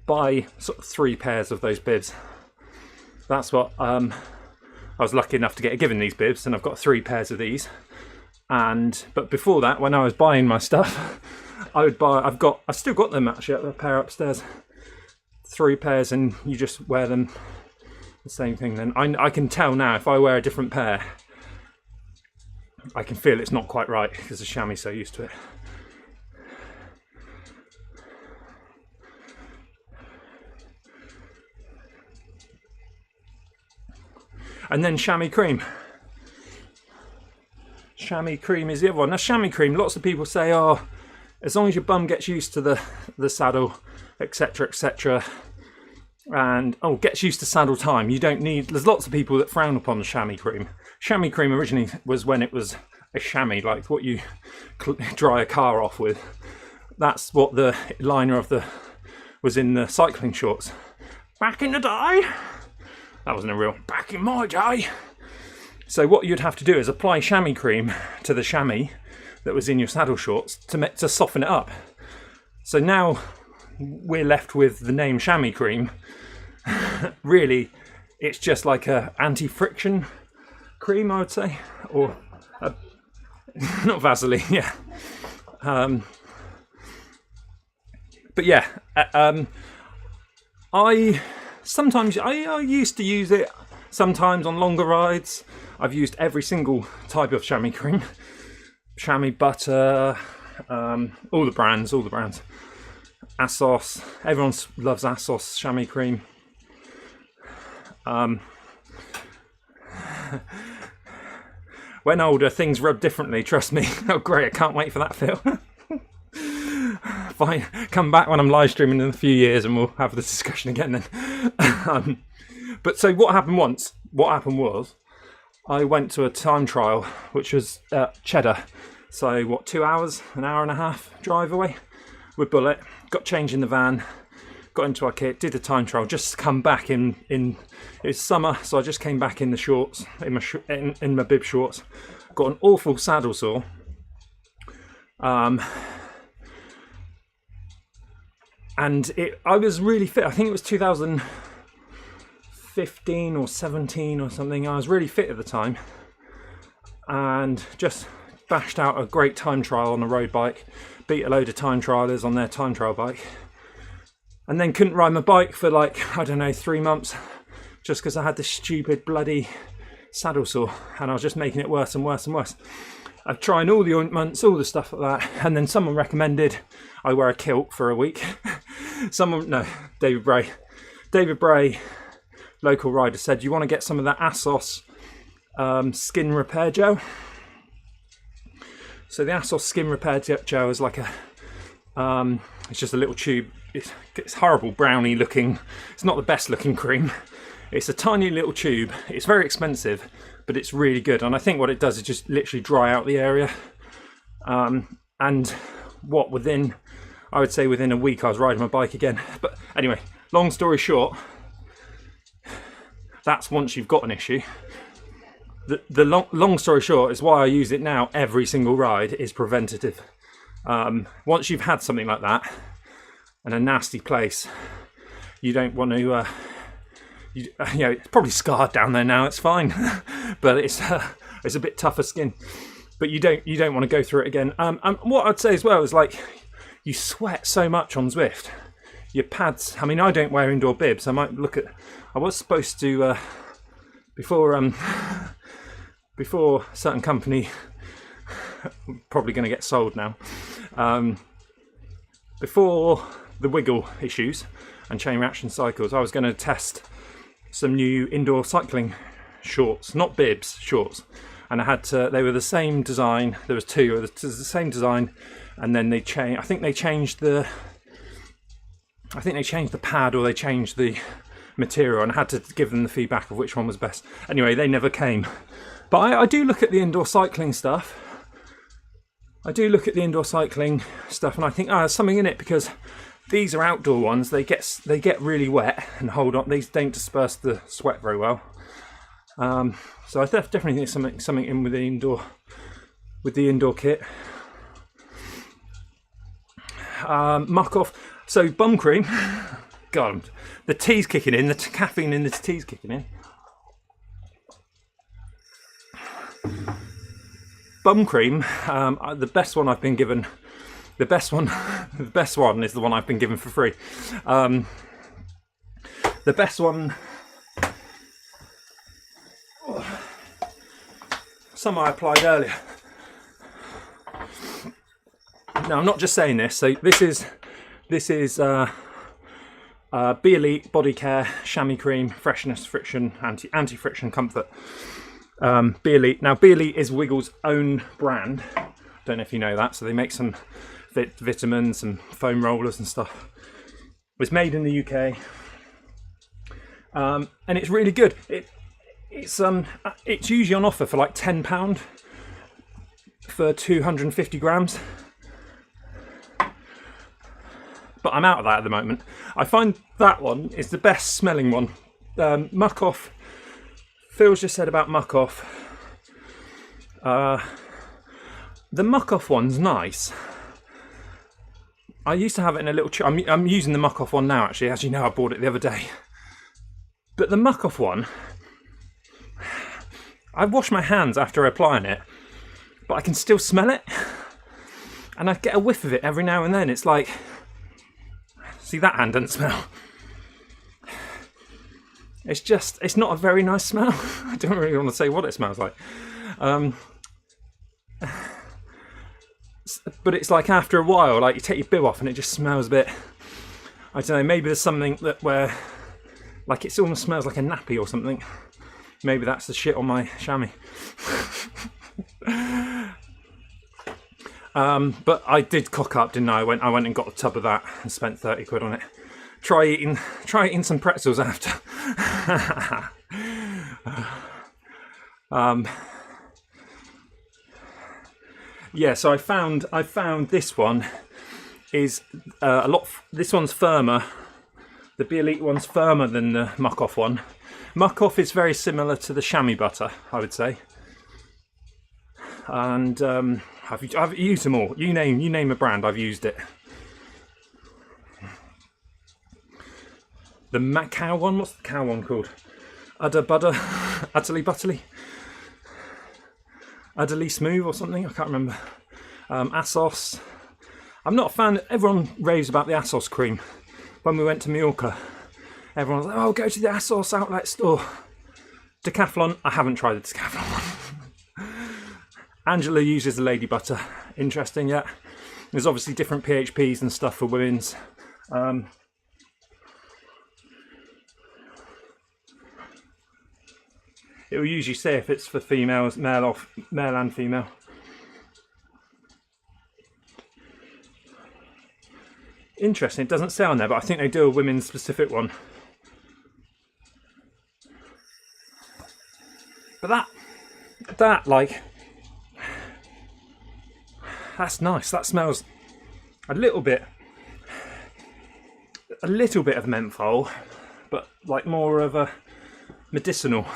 buy sort of 3 pairs of those bibs. That's what I was lucky enough to get given these bibs, and I've got 3 pairs of these. But before that, when I was buying my stuff, I've still got them actually, a pair upstairs. 3 pairs, and you just wear them the same thing. Then I can tell now if I wear a different pair, I can feel it's not quite right because the chamois is so used to it. And then chamois cream. Chamois cream is the other one. Now chamois cream, lots of people say, oh, as long as your bum gets used to the saddle, etc, etc, and gets used to saddle time, you don't need, there's lots of people that frown upon the chamois cream. Chamois cream originally was when it was a chamois, like what you dry a car off with. That's what the liner was in the cycling shorts. Back in the day. That wasn't a real back in my day. So what you'd have to do is apply chamois cream to the chamois that was in your saddle shorts to soften it up. So now we're left with the name chamois cream. Really, it's just like a anti-friction cream, I would say, or not Vaseline, yeah. But yeah, I used to use it sometimes on longer rides. I've used every single type of chamois cream, chamois butter, all the brands. Assos, everyone loves Assos chamois cream. When older, things rub differently, trust me. Oh great, I can't wait for that, Phil. Fine, come back when I'm live streaming in a few years and we'll have this discussion again then. But so what happened was, I went to a time trial, which was Cheddar. So what, 2 hours, an hour and a half drive away with Bullet. Got changed in the van, got into our kit, did the time trial, just come back in it was summer, so I just came back in the shorts, in my bib shorts. Got an awful saddle sore. And I was really fit. I think it was 2015 or 17 or something. I was really fit at the time, and just bashed out a great time trial on a road bike, beat a load of time trialers on their time trial bike, and then couldn't ride my bike for like, I don't know, 3 months, just because I had this stupid bloody saddle sore, and I was just making it worse and worse and worse. I've tried all the ointments, all the stuff like that, and then someone recommended I wear a kilt for a week. David Bray, local rider, said you want to get some of that Assos skin repair gel. So the Assos skin repair gel is like it's just a little tube. It's horrible brownie looking. It's not the best looking cream. It's a tiny little tube. It's very expensive, but it's really good. And I think what it does is just literally dry out the area. And I would say within a week I was riding my bike again. But anyway, long story short, that's once you've got an issue. The long story short is why I use it now every single ride is preventative. Once you've had something like that and a nasty place, you don't want to it's probably scarred down there now, it's fine. But it's a bit tougher skin, but you don't want to go through it again. And what I'd say as well is, like, you sweat so much on Zwift. Your pads, I mean, I don't wear indoor bibs. I was supposed to before a certain company, probably going to get sold now, before the wiggle issues and chain reaction cycles, I was going to test some new indoor cycling shorts, not bibs, shorts. And they were the same design. There was two, it was the same design, and then I think they changed the pad, or they changed the material, and I had to give them the feedback of which one was best. Anyway, they never came. But I do look at the indoor cycling stuff. And I think, there's something in it, because these are outdoor ones. They get really wet and hold on. These don't disperse the sweat very well. So I definitely think something in with the indoor kit. Muck off. So bum cream. God, the tea's kicking in. The caffeine in this tea's kicking in. Bum cream. The best one I've been given. The best one is the one I've been given for free. The best one. Some I applied earlier. Now, I'm not just saying this. So this is Be Elite Body Care Chamois Cream, Freshness, Friction, Anti-Friction Comfort. Be Elite. Now, Be Elite is Wiggle's own brand. Don't know if you know that. So they make some vitamins and foam rollers and stuff. It's made in the UK, and it's really good. It's usually on offer for like £10 for 250 grams. But I'm out of that at the moment. I find that one is the best smelling one. Muck Off. Phil's just said about Muck Off. The Muck Off one's nice. I used to have it in a little. I'm using the Muck Off one now, actually. As you know, I bought it the other day. But the Muck Off one, I wash my hands after applying it, but I can still smell it, and I get a whiff of it every now and then. It's like, see, that hand doesn't smell. It's not a very nice smell. I don't really want to say what it smells like. But it's like after a while, like you take your bib off and it just smells a bit, I don't know, maybe there's something where like it almost smells like a nappy or something. Maybe that's the shit on my chamois. But I did cock up, didn't I? I went and got a tub of that and spent 30 quid on it. Try eating some pretzels after. Yeah, so I found this one is a lot. This one's firmer. The Be Elite one's firmer than the Muck Off one. Muck Off is very similar to the chamois butter, I would say. And I've used them all. You name a brand, I've used it. The cow one, what's the cow one called? Utterly Smooth or something, I can't remember. Assos. I'm not a fan. Everyone raves about the Assos cream. When we went to Mallorca, everyone was like, oh, go to the Assos outlet store. Decathlon, I haven't tried the Decathlon one. Angela uses the Lady Butter. Interesting, yeah. There's obviously different PHPs and stuff for women's. It will usually say if it's for females, male and female. Interesting, it doesn't say on there, but I think they do a women's specific one. But that like, that's nice. That smells a little bit of menthol, but like more of a medicinal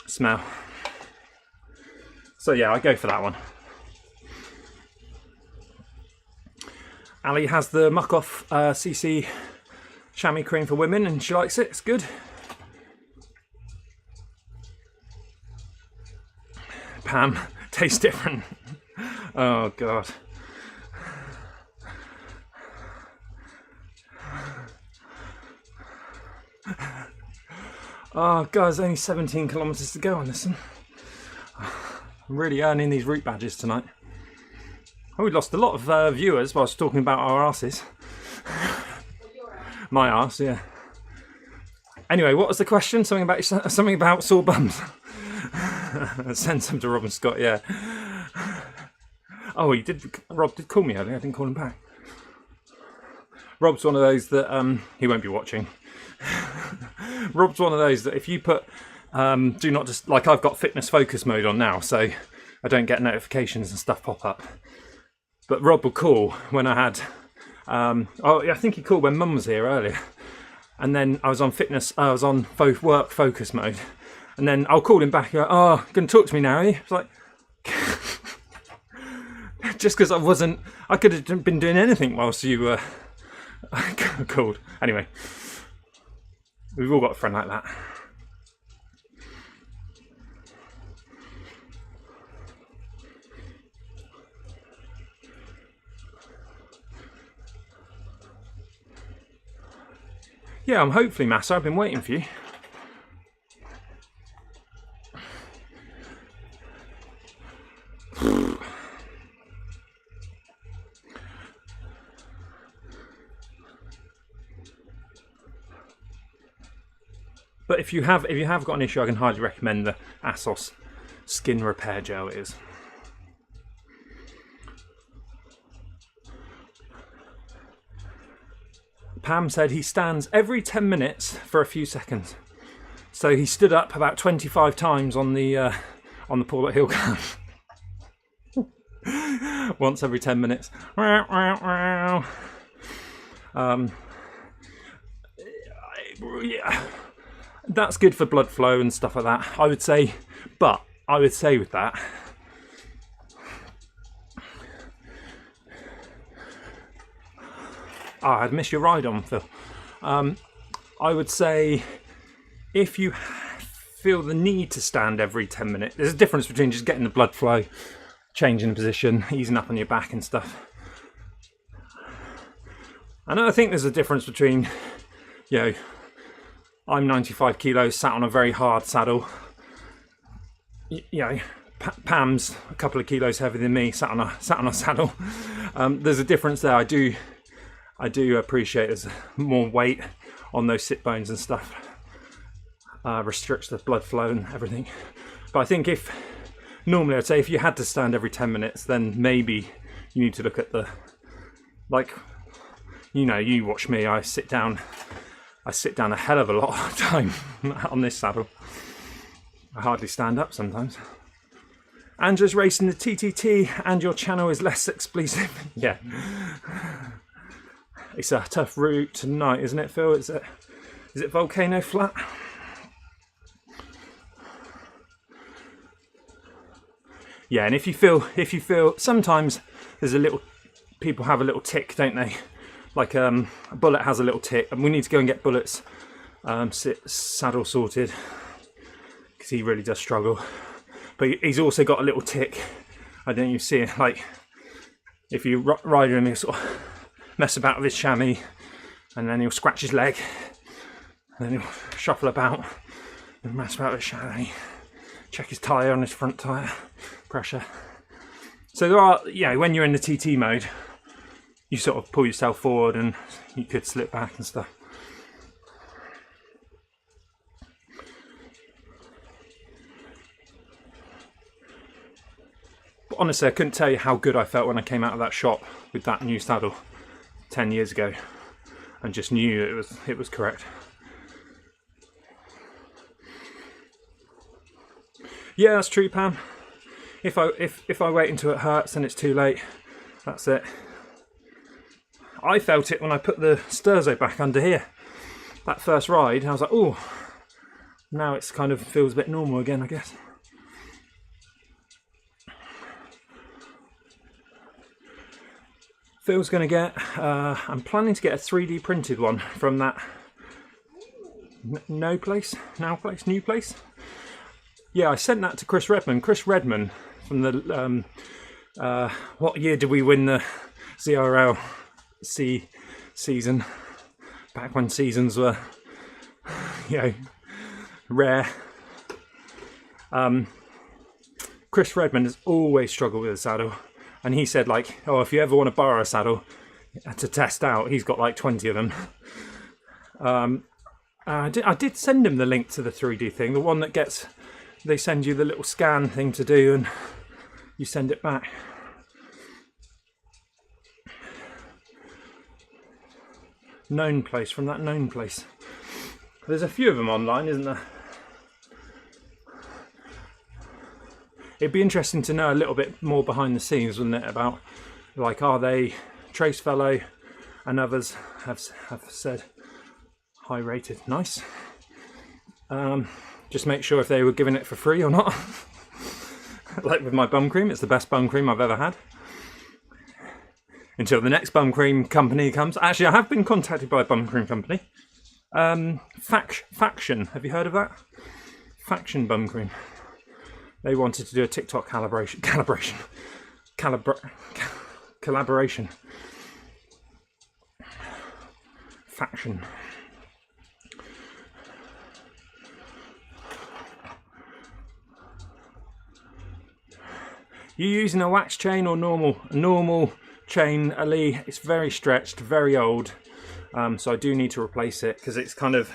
smell. So yeah, I go for that one. Ali has the Muck Off CC chamois cream for women, and she likes it. It's good. Pam, tastes different. Oh god. Oh god, there's only 17 kilometres to go on this one. I'm really earning these route badges tonight. Oh, we lost a lot of viewers whilst talking about our arses. My arse, yeah. Anyway, what was the question? Something about sore bums. Send some to Rob and Scott, yeah. Oh, Rob did call me earlier, I didn't call him back. Rob's one of those that, he won't be watching. Rob's one of those that if you put, do not just, like I've got fitness focus mode on now, so I don't get notifications and stuff pop up. But Rob will call when I had, I think he called when Mum was here earlier. And then I was on work focus mode. And then I'll call him back and go, oh, going to talk to me now, are you? It's like, just because I could have been doing anything whilst you called. Anyway, we've all got a friend like that. Yeah, I'm hopefully, Massa. I've been waiting for you. But if you have got an issue, I can highly recommend the Assos Skin Repair Gel. It is. Pam said he stands every 10 minutes for a few seconds. So he stood up about 25 times on the Paulette Hill climb. Once every 10 minutes. Yeah. That's good for blood flow and stuff like that, I would say. But I would say with that, I'd miss your ride on, Phil. I would say if you feel the need to stand every 10 minutes, there's a difference between just getting the blood flow, changing position, easing up on your back and stuff. And I think there's a difference between, you know, I'm 95 kilos, sat on a very hard saddle. You know, Pam's a couple of kilos heavier than me, sat on a saddle. There's a difference there. I do appreciate there's more weight on those sit bones and stuff. Restricts the blood flow and everything. But I think normally I'd say if you had to stand every 10 minutes, then maybe you need to look at like, you know, you watch me, I sit down a hell of a lot of time on this saddle. I hardly stand up sometimes. Andrew's racing the TTT and your channel is less explicit. Yeah. It's a tough route tonight, isn't it, Phil? Is it Volcano Flat? Yeah, and if you feel sometimes people have a little tick, don't they? Like Bullet has a little tick, and we need to go and get Bullet's saddle sorted because he really does struggle. But he's also got a little tick. I don't know if you see it. Like if you ride him, he'll sort of mess about with his chamois, and then he'll scratch his leg, and then he'll shuffle about and mess about with his chamois. check his tyre on his front tyre pressure. So there are, when you're in the TT mode, you sort of pull yourself forward and you could slip back and stuff. But honestly, I couldn't tell you how good I felt when I came out of that shop with that new saddle 10 years ago and just knew it was correct. Yeah, that's true, Pam. If I wait until it hurts and it's too late, that's it. I felt it when I put the Sturzo back under here. That first ride, I was like, oh, now it's kind of feels a bit normal again, I guess. Phil's going to get, I'm planning to get a 3D printed one from that New Place. Yeah, I sent that to Chris Redman. Chris Redman from the, what year did we win the ZRL season? Back when seasons were, rare. Chris Redman has always struggled with a saddle. And he said, like, oh, if you ever want to borrow a saddle to test out, he's got like 20 of them. I did send him the link to the 3D thing, the one that they send you the little scan thing to do and you send it back. Known Place, from that Known Place. There's a few of them online, isn't there? It'd be interesting to know a little bit more behind the scenes, wouldn't it, about, like, are they Trace Fellow and others have said high rated. Nice. Just make sure if they were giving it for free or not. Like with my bum cream, it's the best bum cream I've ever had. Until the next bum cream company comes. Actually, I have been contacted by a bum cream company. Faction, have you heard of that? Faction bum cream. They wanted to do a TikTok collaboration. Faction. You using a wax chain or normal? A normal chain, Ali. It's very stretched, very old. So I do need to replace it because it's kind of.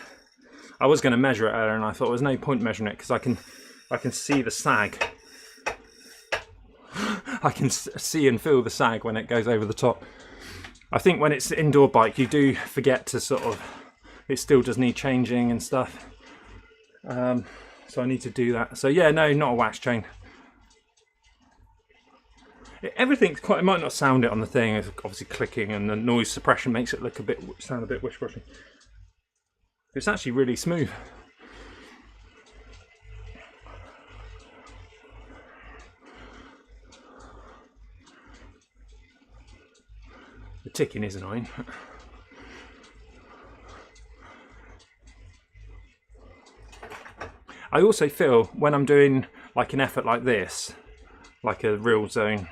I was going to measure it earlier, and I thought there was no point measuring it because I can see the sag. I can see and feel the sag when it goes over the top. I think when it's an indoor bike, you do forget to sort of. It still does need changing and stuff. So I need to do that. So yeah, no, not a wax chain. Everything's quite. It might not sound it on the thing. It's obviously clicking, and the noise suppression makes it look sound a bit wish-washy. It's actually really smooth. The ticking is annoying. I also feel when I'm doing like an effort like this, like a real zone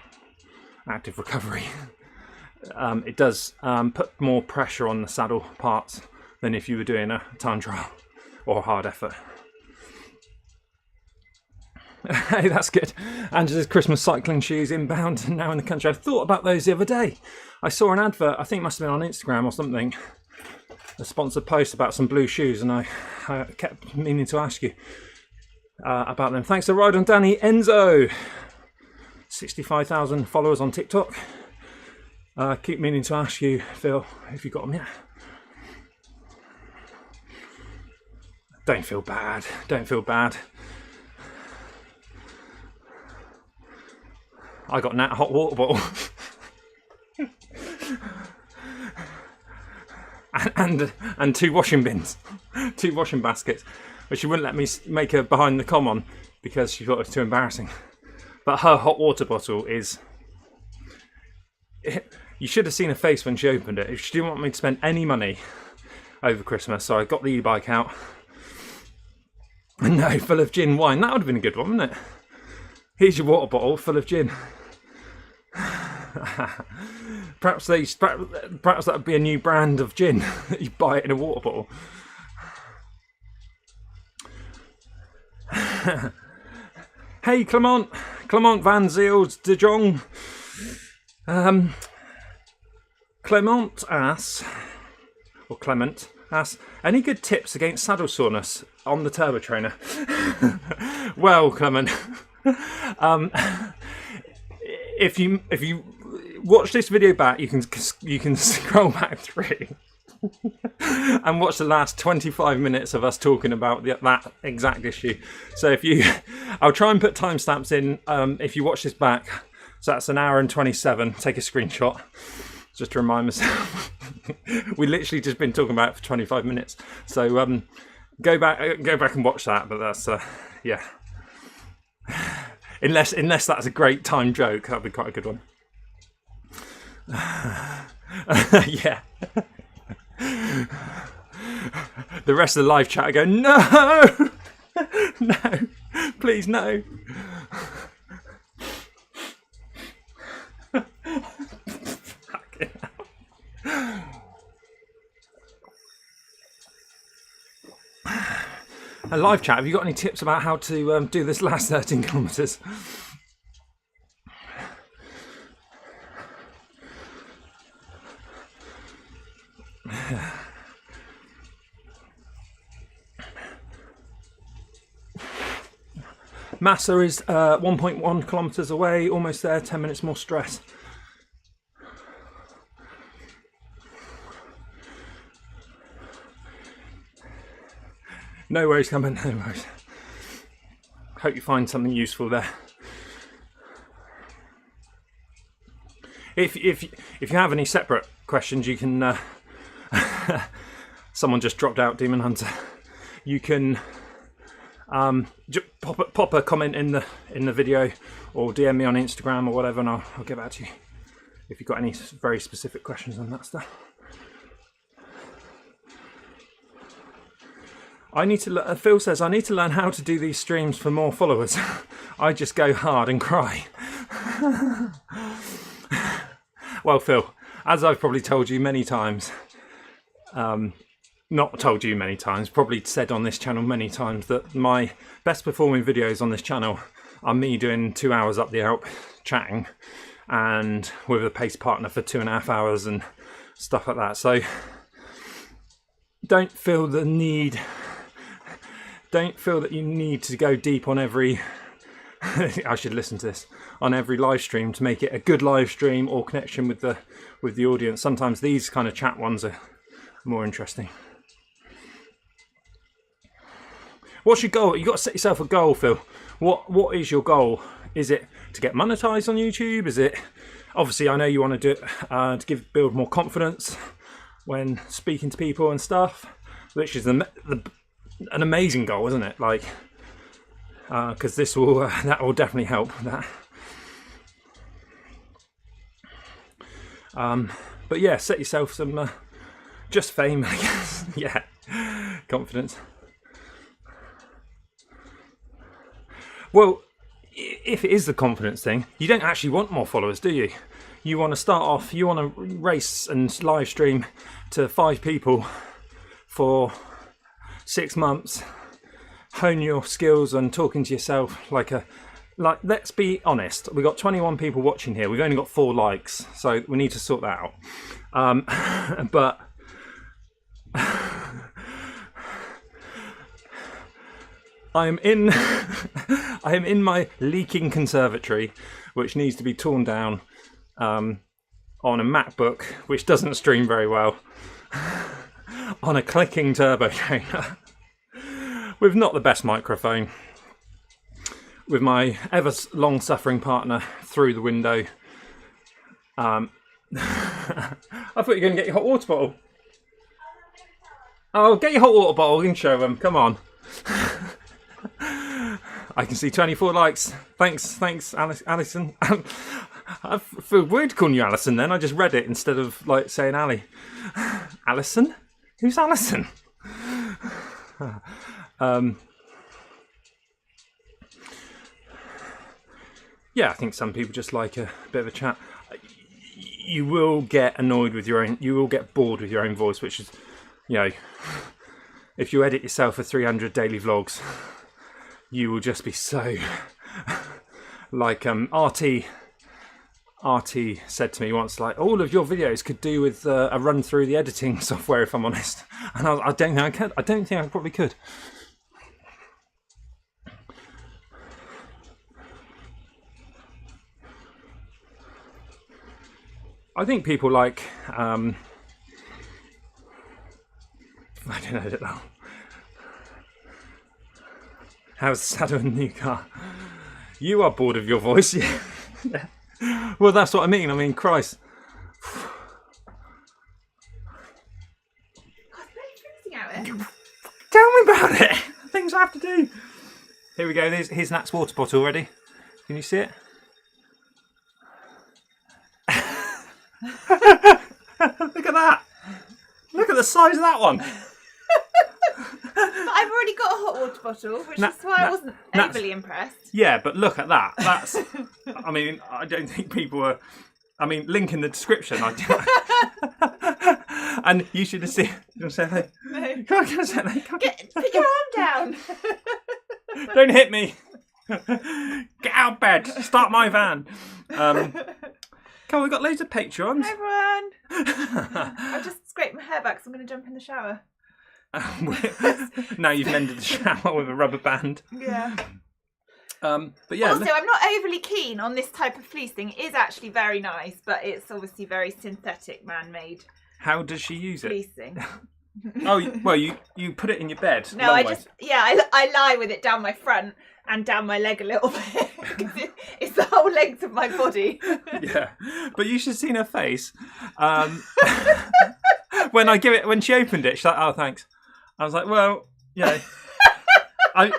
active recovery, it does put more pressure on the saddle parts than if you were doing a time trial or a hard effort. Hey, that's good. Angela's Christmas cycling shoes inbound and now in the country. I thought about those the other day. I saw an advert, I think it must have been on Instagram or something, a sponsored post about some blue shoes, and I kept meaning to ask you about them. Thanks to Ride on Danny Enzo. 65,000 followers on TikTok. Keep meaning to ask you, Phil, if you got them yet. Don't feel bad. Don't feel bad. I got Nat hot water bottle. and 2 washing bins. 2 washing baskets. But she wouldn't let me make her behind the com on because she thought it was too embarrassing. But her hot water bottle is... You should have seen her face when she opened it. She didn't want me to spend any money over Christmas, so I got the e-bike out. No, full of gin wine. That would have been a good one, wouldn't it? Here's your water bottle full of gin. Perhaps that would be a new brand of gin that you buy it in a water bottle. Hey, Clement Van Ziels de Jong. Clement asks, any good tips against saddle soreness on the turbo trainer? Well, Clement, if you watch this video back, you can scroll back through and watch the last 25 minutes of us talking about that exact issue. So I'll try and put timestamps in if you watch this back. So that's 1 hour and 27. Take a screenshot just to remind myself. We literally just been talking about it for 25 minutes. So go back and watch that. But that's yeah. Unless that's a great time joke, that'd be quite a good one. Yeah. The rest of the live chat go, no, no, please no. A live chat, have you got any tips about how to do this last 13 kilometres? Massa is 1.1 kilometres away, almost there, 10 minutes more stress. No worries, Cameron, no worries. Hope you find something useful there. If you have any separate questions, you can. Someone just dropped out, Demon Hunter. You can pop a comment in the video, or DM me on Instagram or whatever, and I'll get back to you if you've got any very specific questions on that stuff. Phil says, I need to learn how to do these streams for more followers. I just go hard and cry. Well, Phil, as I've probably told you many times, not told you many times, probably said on this channel many times, that my best performing videos on this channel are me doing 2 hours up the Alp chatting and with a pace partner for 2.5 hours and stuff like that. So don't feel that you need to go deep on every I should listen to this on every live stream to make it a good live stream or connection with the audience. Sometimes these kind of chat ones are more interesting. What's your goal? You got to set yourself a goal, Phil. What is your goal? Is it to get monetized on YouTube? Is it, obviously I know you want to do it to build more confidence when speaking to people and stuff, which is an amazing goal, isn't it? Like, because this will that will definitely help that. But yeah, set yourself some just fame, I guess. Yeah, confidence. Well, if it is the confidence thing, you don't actually want more followers, do you? You want to start off, you want to race and live stream to 5 people for 6 months, hone your skills and talking to yourself like let's be honest, we've got 21 people watching here, we've only got 4 likes, so we need to sort that out. But I am in my leaking conservatory, which needs to be torn down on a MacBook, which doesn't stream very well, on a clicking turbo trainer, with not the best microphone, with my ever long-suffering partner through the window. I thought you were going to get your hot water bottle. Oh, get your hot water bottle and show them. Come on. I can see 24 likes. Thanks, Alison. I feel weird calling you Alison then. I just read it instead of like saying Ali. Alison? Who's Alison? Yeah, I think some people just like a bit of a chat. You will get annoyed with your own, you will get bored with your own voice, which is, you know, if you edit yourself for 300 daily vlogs, you will just be so like RT said to me once, like, all of your videos could do with a run through the editing software, if I'm honest. And I don't think I could. I don't think I probably could. I think people like, I don't know. How's Saddle in the new car? You are bored of your voice, yeah. Well, that's what I mean. I mean, Christ.
God, it's really freezing out here.
Tell me about it. Things I have to do. Here we go. Here's Nat's water bottle ready. Can you see it? Look at that. Look at the size of that one.
But I've already got a hot water bottle, which is why I wasn't overly impressed.
Yeah, but look at that. That's. I mean, I don't think people were. I mean, link in the description. And you should have seen. You want to say hey?
No.
Come on, say hey.
Put your arm down.
Don't hit me. Get out of bed. Start my van. Come on, we've got loads of Patreons.
Hi everyone. I've just scraped my hair back, so I'm going to jump in the shower.
Now you've mended the shower with a rubber band.
Yeah.
But yeah.
Also, I'm not overly keen on this type of fleecing. It is actually very nice, but it's obviously very synthetic, man-made.
How does she use it?
Fleecing.
Oh, well, you put it in your bed.
No, I lie with it down my front and down my leg a little bit. Because it's the whole length of my body.
Yeah, but you should have seen her face. When she opened it, she's like, "Oh, thanks." I was like, "Well, yeah."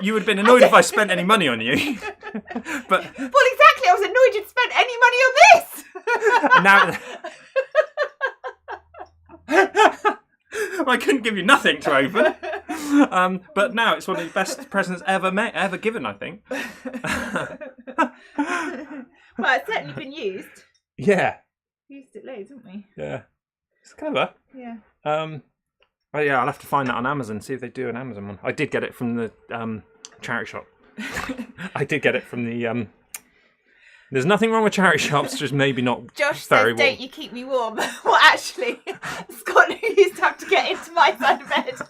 You would have been annoyed if I spent any money on you. But
well, exactly. I was annoyed you'd spent any money on this.
Now I couldn't give you nothing to open. But now it's one of the best presents ever given, I think.
Well, it's certainly been used.
Yeah.
We used it loads, haven't we?
Yeah. It's clever.
Yeah.
Oh yeah, I'll have to find that on Amazon, see if they do an Amazon one. I did get it from the charity shop. I did get it from the... There's nothing wrong with charity shops, just maybe not
Josh
very
says, don't you keep me warm. Well, actually, Scott used to have to get into my side of bed.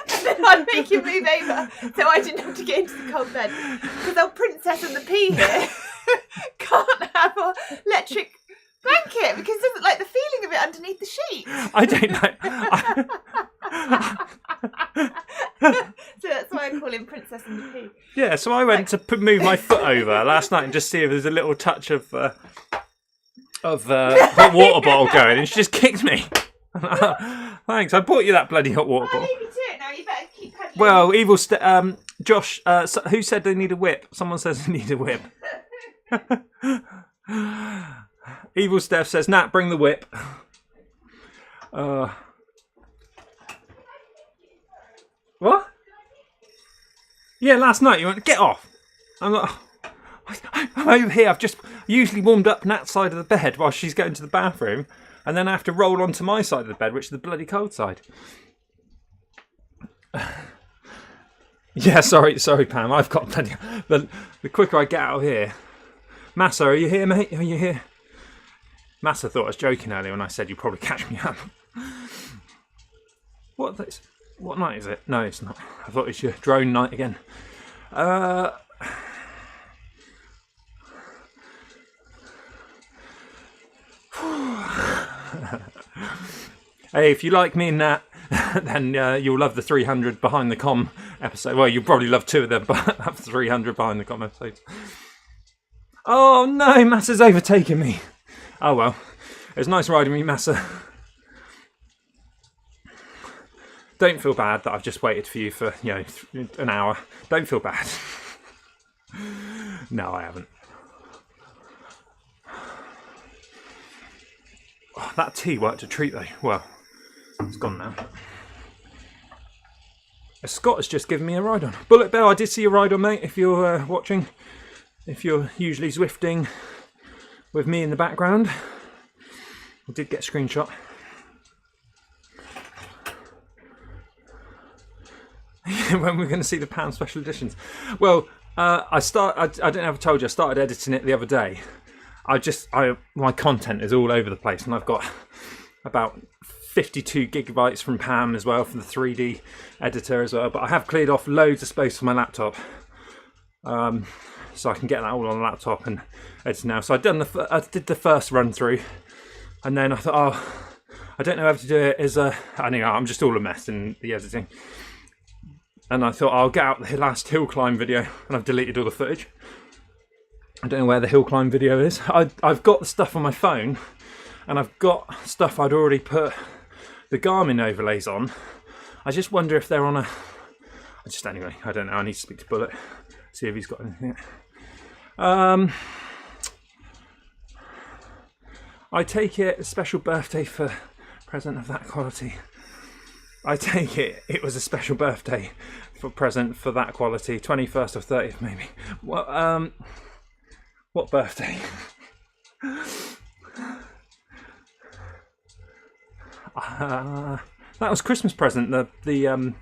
And then I'd make him move over so I didn't have to get into the cold bed. Because our Princess and the Pea here can't have an electric blanket because he doesn't like the feeling of it underneath the sheet.
I don't know.
So that's why I call him Princess and the Pea.
Yeah, so I went to move my foot over last night and just see if there's a little touch of the hot water bottle going, and she just kicked me. Thanks, I bought you that bloody hot water bottle.
I'll leave you to it now, you better keep pedaling.
Well, Josh, who said they need a whip? Someone says they need a whip. Evil Steph says, Nat, bring the whip. What? Yeah, last night you went, get off. I'm like, I'm over here. I've just usually warmed up Nat's side of the bed while she's going to the bathroom, and then I have to roll onto my side of the bed, which is the bloody cold side. Yeah, sorry, Pam. I've got plenty. The quicker I get out of here. Massa, are you here, mate? Are you here? Massa thought I was joking earlier when I said you'd probably catch me up. What night is it? No, it's not. I thought it was your drone night again. Hey, if you like me and Nat, then you'll love the 300 Behind the Com episode. Well, you'll probably love two of them, but 300 Behind the Com episodes. Oh no, Massa's overtaken me. Oh well, it was nice riding me, Massa. Don't feel bad that I've just waited for you for, an hour. Don't feel bad. No, I haven't. Oh, that tea worked a treat though. Well, it's gone now. Scott has just given me a ride on. Bullet Bell, I did see a ride on, mate, if you're watching. If you're usually Zwifting with me in the background. I did get a screenshot. when we're going to see the PAM special editions. Well, I don't know if I told you, I started editing it the other day. My content is all over the place, and I've got about 52 gigabytes from PAM as well, from the 3D editor as well. But I have cleared off loads of space for my laptop, so I can get that all on the laptop and edit now. So I did the first run through, and then I thought, oh, I don't know how to do it. Anyway, I'm just all a mess in the editing. And I thought I'll get out the last hill climb video, and I've deleted all the footage. I don't know where the hill climb video is. I've got the stuff on my phone, and I've got stuff I'd already put the Garmin overlays on. I just wonder if they're on anyway, I don't know. I need to speak to Bullet, see if he's got anything. I take it a special birthday for present of that quality. I take it was a special birthday for present for that quality, 21st or 30th maybe. What birthday? That was Christmas present, the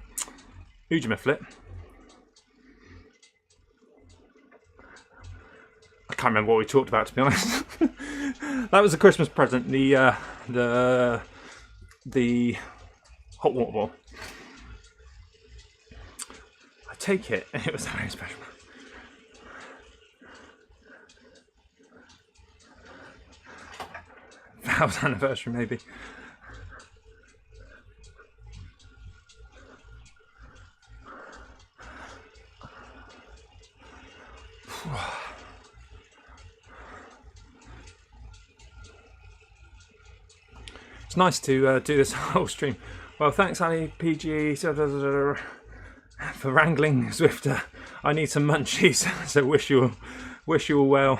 Ujima flip. I can't remember what we talked about, to be honest. That was a Christmas present, the hot water ball. I take it, and it was very special. Val's anniversary, maybe. It's nice to do this whole stream. Well, thanks, Ali PG, for wrangling Zwifter. I need some munchies, so wish you all well,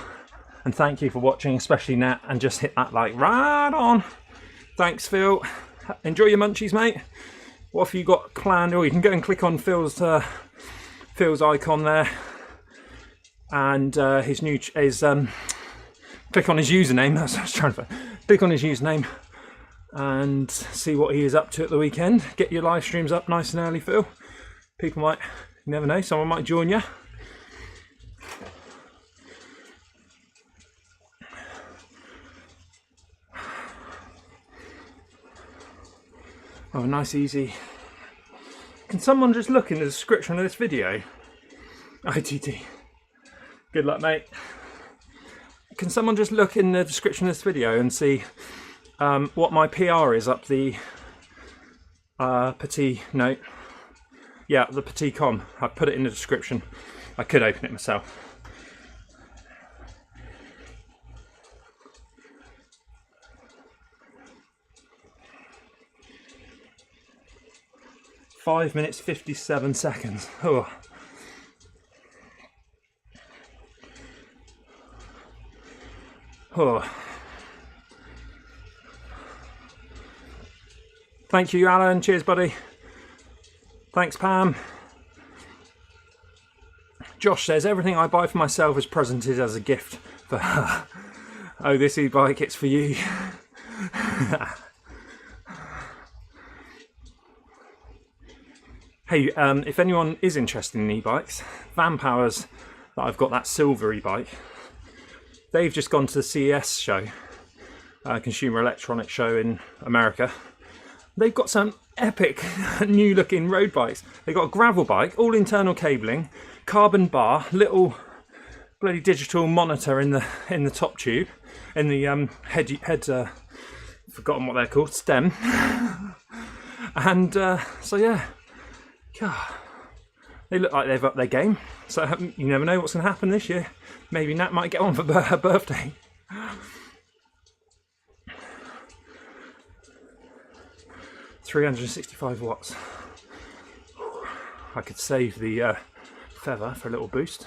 and thank you for watching, especially Nat, and just hit that like right on. Thanks, Phil. Enjoy your munchies, mate. What have you got planned? Or you can go and click on Phil's icon there, and click on his username. That's what I was trying to find. Click on his username and see what he is up to at the weekend. Get your live streams up nice and early, Phil. People might, you never know, someone might join you. Oh, nice, easy. Can someone just look in the description of this video? ITT. Good luck, mate. Can someone just look in the description of this video and see what my PR is up the Petit KOM. I put it in the description. I could open it myself. Five minutes 57 seconds. Oh. Oh. Thank you, Alan. Cheers, buddy. Thanks, Pam. Josh says, everything I buy for myself is presented as a gift for her. Oh, this e-bike, it's for you. Hey, if anyone is interested in e-bikes, Van Powers, that I've got that silver e-bike, they've just gone to the CES show, Consumer Electronics Show in America. They've got some epic new looking road bikes. They've got a gravel bike, all internal cabling, carbon bar, little bloody digital monitor in the top tube, in the head forgotten what they're called, stem. And so yeah, God, they look like they've upped their game. So you never know what's going to happen this year. Maybe Nat might get one for her birthday. 365 watts. I could save the feather for a little boost.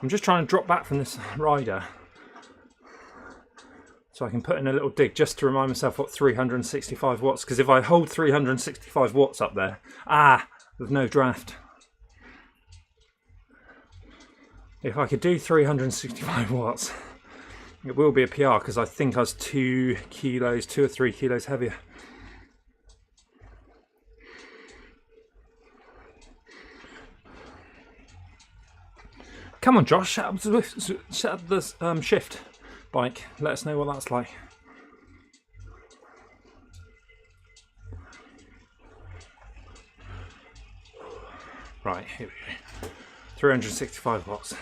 I'm just trying to drop back from this rider. So I can put in a little dig just to remind myself what 365 watts, because if I hold 365 watts up there, with no draft. If I could do 365 watts, it will be a PR, because I think I was 2 or 3 kilos heavier. Come on, Josh, set up the shift bike. Let us know what that's like. Right, here we go. 365 watts.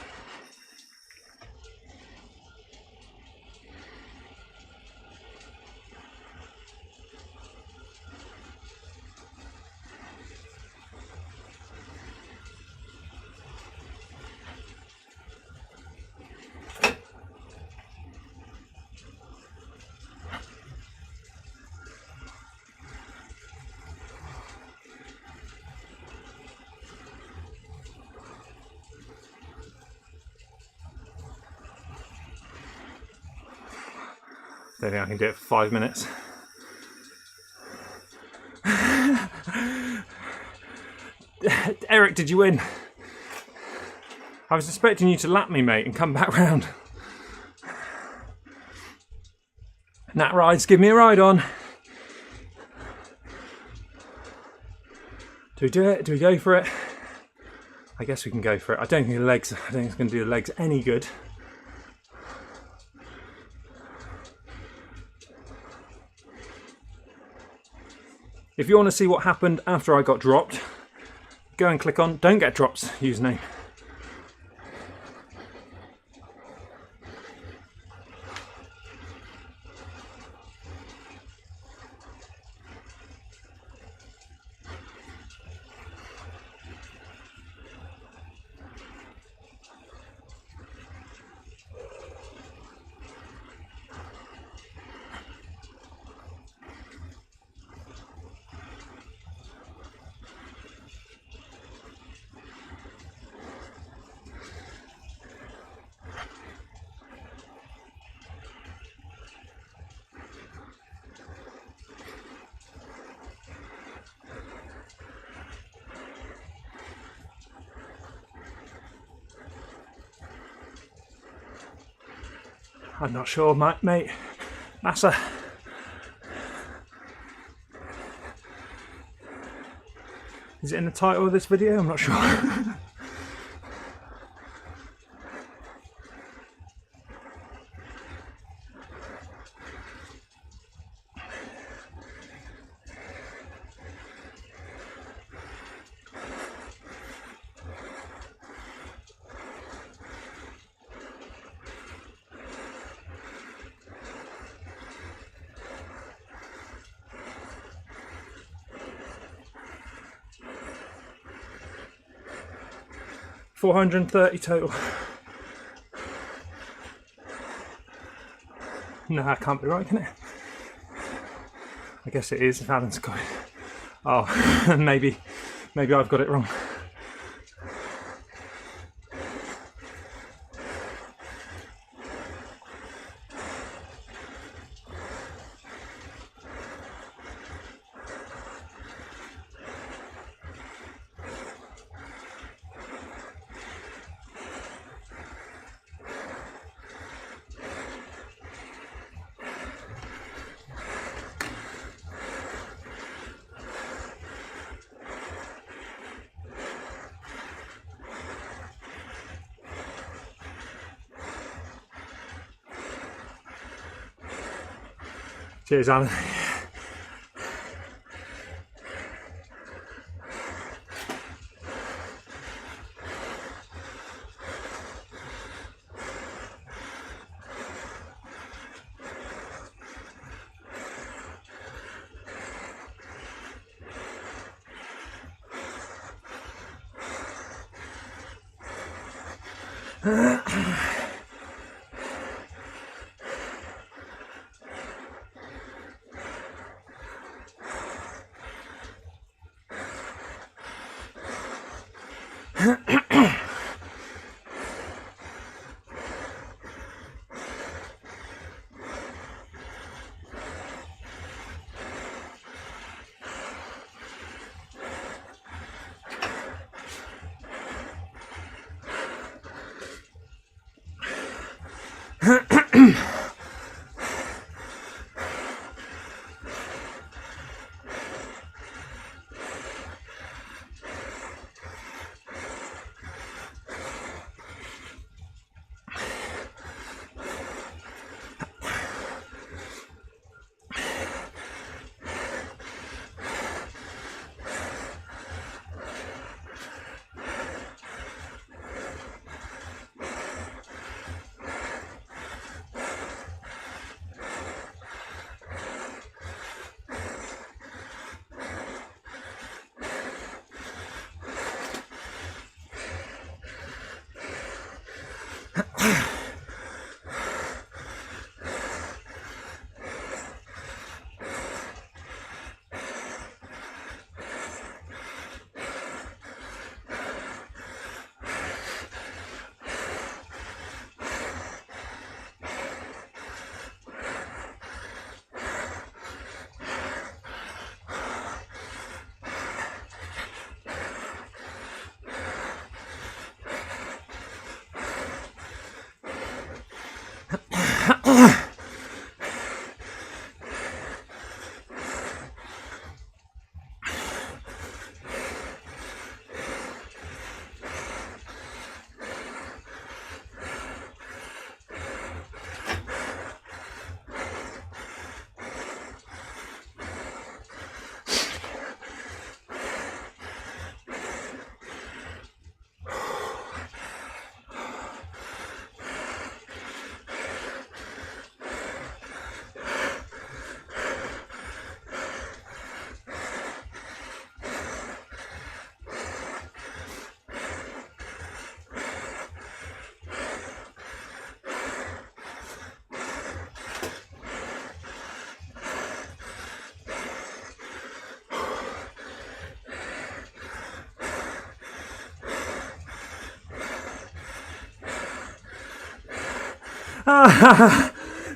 Don't think I can do it for 5 minutes. Eric, did you win? I was expecting you to lap me, mate, and come back round. Nat Rides, give me a ride on. Do we do it? Do we go for it? I guess we can go for it. I don't think it's going to do the legs any good. If you want to see what happened after I got dropped, go and click on Don't Get Dropped's username. I'm not sure, mate. Massa. Is it in the title of this video? I'm not sure. $430 total. No, that can't be right, can it? I guess it is if Alan's got it. Oh, maybe I've got it wrong. Cheers, Alan.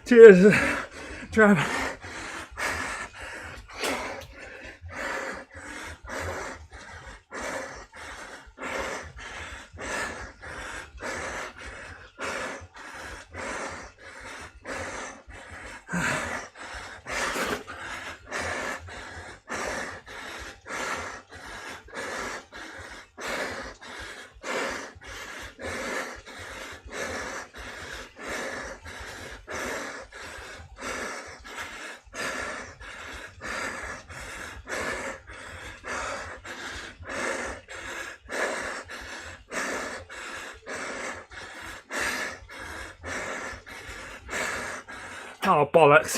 Cheers, Trav. Oh, bollocks.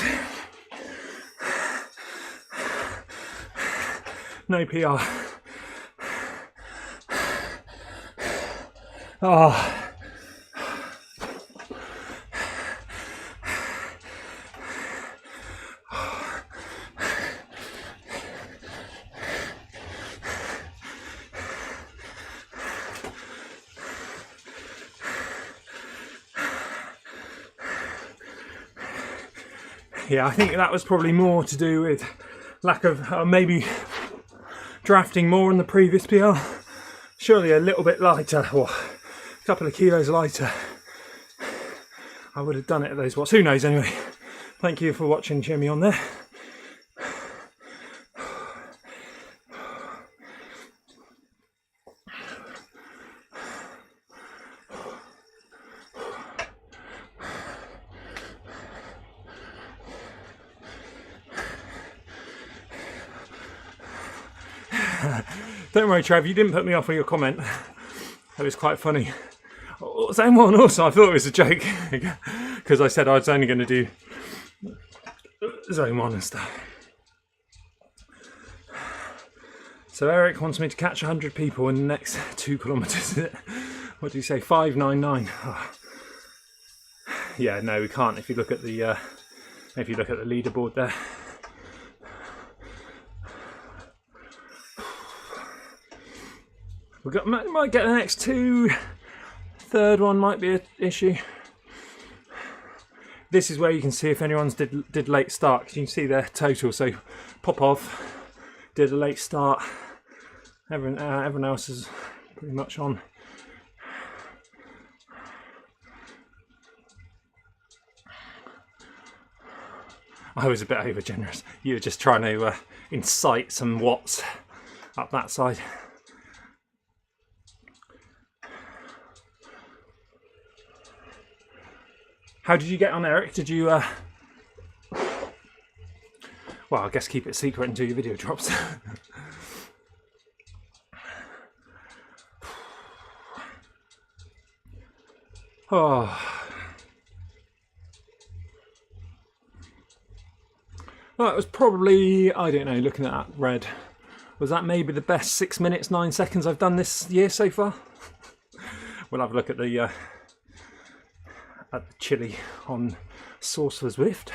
No PR. Oh. Yeah, I think that was probably more to do with lack of maybe drafting more in the previous PR. Surely a little bit lighter, or a couple of kilos lighter, I would have done it at those watts. Who knows anyway. Thank you for watching, cheer me on there. Don't worry, Trav, you didn't put me off with your comment. That was quite funny. Zone 1 also, I thought it was a joke because I said I was only going to do Zone 1 and stuff. So Eric wants me to catch 100 people in the next 2 kilometres. What do you say, 599? Oh. Yeah, no, we can't. If you look at the leaderboard there. Might get the next 2. Third one might be an issue. This is where you can see if anyone's did late start, because you can see their total. So Popov did a late start. Everyone else is pretty much on. I was a bit over generous. You were just trying to incite some watts up that side. How did you get on, Eric? Did you, well, I guess keep it secret until your video drops. Oh. Well, it was probably, I don't know, looking at that red, was that maybe the best 6 minutes 9 seconds I've done this year so far? We'll have a look at the chili on sauce for Zwift.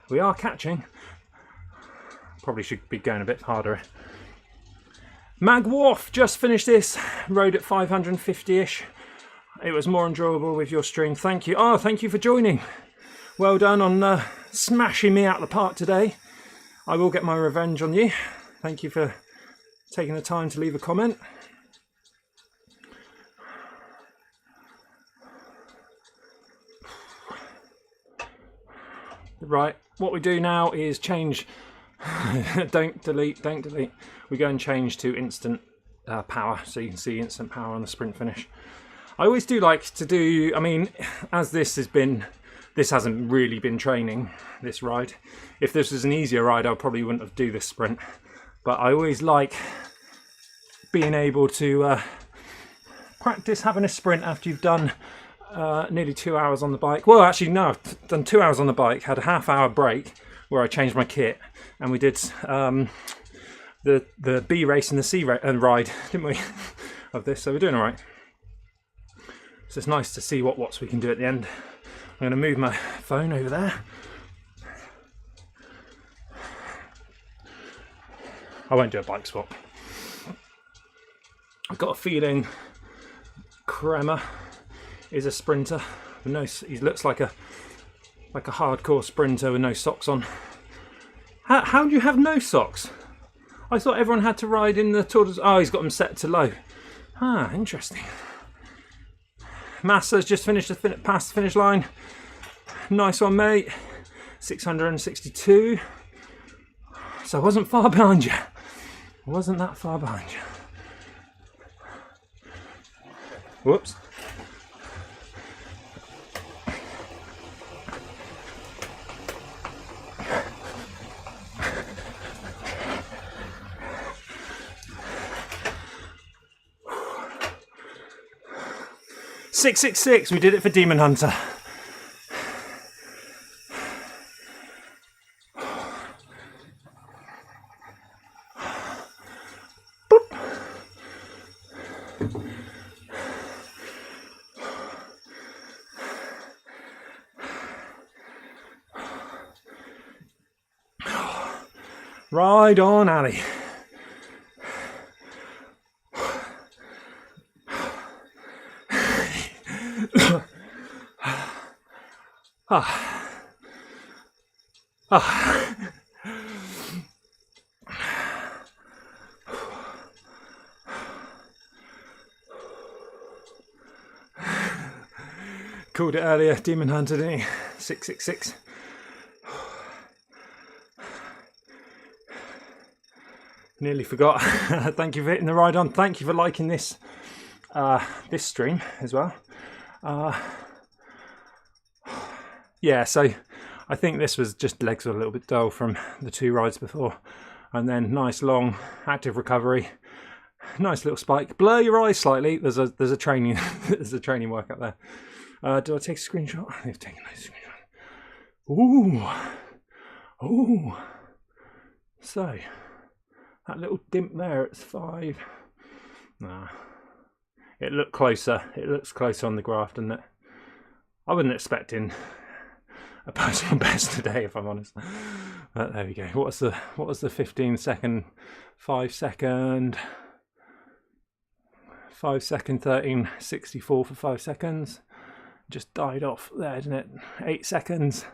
We are catching. Probably should be going a bit harder. Magwarf just finished this. Rode at 550-ish. It was more enjoyable with your stream. Thank you. Oh, thank you for joining. Well done on smashing me out of the park today. I will get my revenge on you. Thank you for taking the time to leave a comment. Right, what we do now is change. don't delete. We go and change to instant power, so you can see instant power on the sprint finish. I always do like to do, I mean, as this hasn't really been training, this ride. If this was an easier ride, I probably wouldn't do this sprint. But I always like being able to practice having a sprint after you've done nearly 2 hours on the bike. Well, actually, no, I've done 2 hours on the bike, had a half-hour break where I changed my kit, and we did the B race and the C ride, didn't we, of this, so we're doing all right. So it's nice to see what watts we can do at the end. I'm going to move my phone over there. I won't do a bike swap. I've got a feeling Kremer is a sprinter, with no, he looks like a hardcore sprinter with no socks on. How do you have no socks? I thought everyone had to ride in the Tour de... Oh, he's got them set to low. Ah, interesting. Massa's just finished past the finish line. Nice one, mate. 662. So I wasn't far behind you. I wasn't that far behind you. Whoops. $666, we did it for Demon Hunter. Boop. Ride on, Ali. Called it earlier, Demon Hunter, didn't he? 666. Nearly forgot. Thank you for hitting the ride on. Thank you for liking this this stream as well. Yeah, so I think this was just legs were a little bit dull from the 2 rides before, and then nice long active recovery, nice little spike. Blur your eyes slightly. There's a training there's a training workout there. Do I take a screenshot? I've taken a nice screenshot. Ooh. So that little dimp there, it's 5. Nah, it looked closer. It looks closer on the graph, doesn't it? I wasn't expecting a personal best today, if I'm honest. But there we go. What was the 15 second, 5 second, 13.64 for 5 seconds. Just died off there, didn't it? 8 seconds,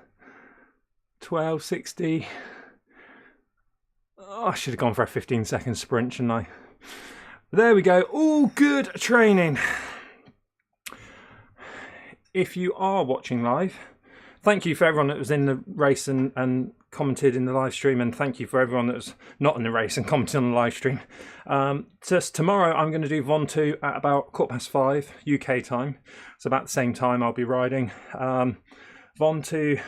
12.60. Oh, I should have gone for a 15-second sprint, shouldn't I? There we go. All good training. If you are watching live, thank you for everyone that was in the race and commented in the live stream, and thank you for everyone that was not in the race and commented on the live stream. Just tomorrow I'm going to do Ventoux at about 5:15 UK time. It's about the same time I'll be riding Ventoux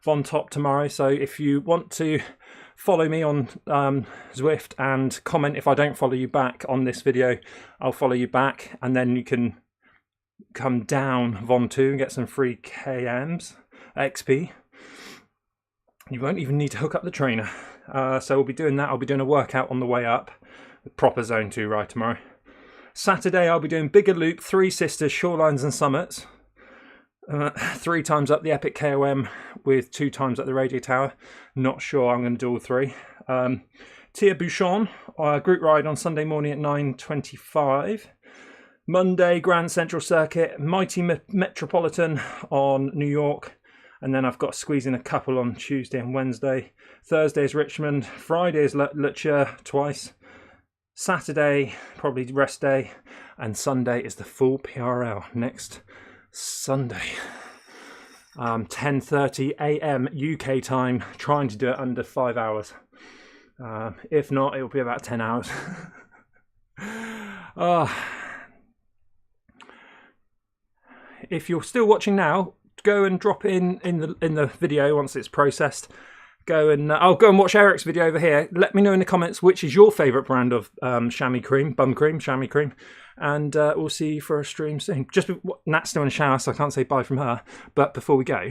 Vontop tomorrow. So if you want to follow me on Zwift and comment if I don't follow you back on this video, I'll follow you back, and then you can come down Ventoux and get some free KMs XP. You won't even need to hook up the trainer. So we'll be doing that. I'll be doing a workout on the way up, the proper Zone 2 ride tomorrow. Saturday I'll be doing Bigger Loop, 3 Sisters, Shorelines and Summits. 3 times up the Epic KOM with 2 times up the Radio Tower. Not sure I'm going to do all 3. Tire-Bouchon, group ride on Sunday morning at 9:25. Monday, Grand Central Circuit, Mighty Metropolitan on New York. And then I've got to squeeze in a couple on Tuesday and Wednesday. Thursday is Richmond. Friday is Lucia twice. Saturday, probably rest day. And Sunday is the full PRL next Sunday. 10:30 a.m. UK time. Trying to do it under 5 hours. If not, it'll be about 10 hours. If you're still watching now, go and drop in the video once it's processed. Go and I'll go and watch Eric's video over here. Let me know in the comments which is your favourite brand of chamois cream, chamois cream, and we'll see you for a stream soon. Just Nat's still in the shower, so I can't say bye from her. But before we go,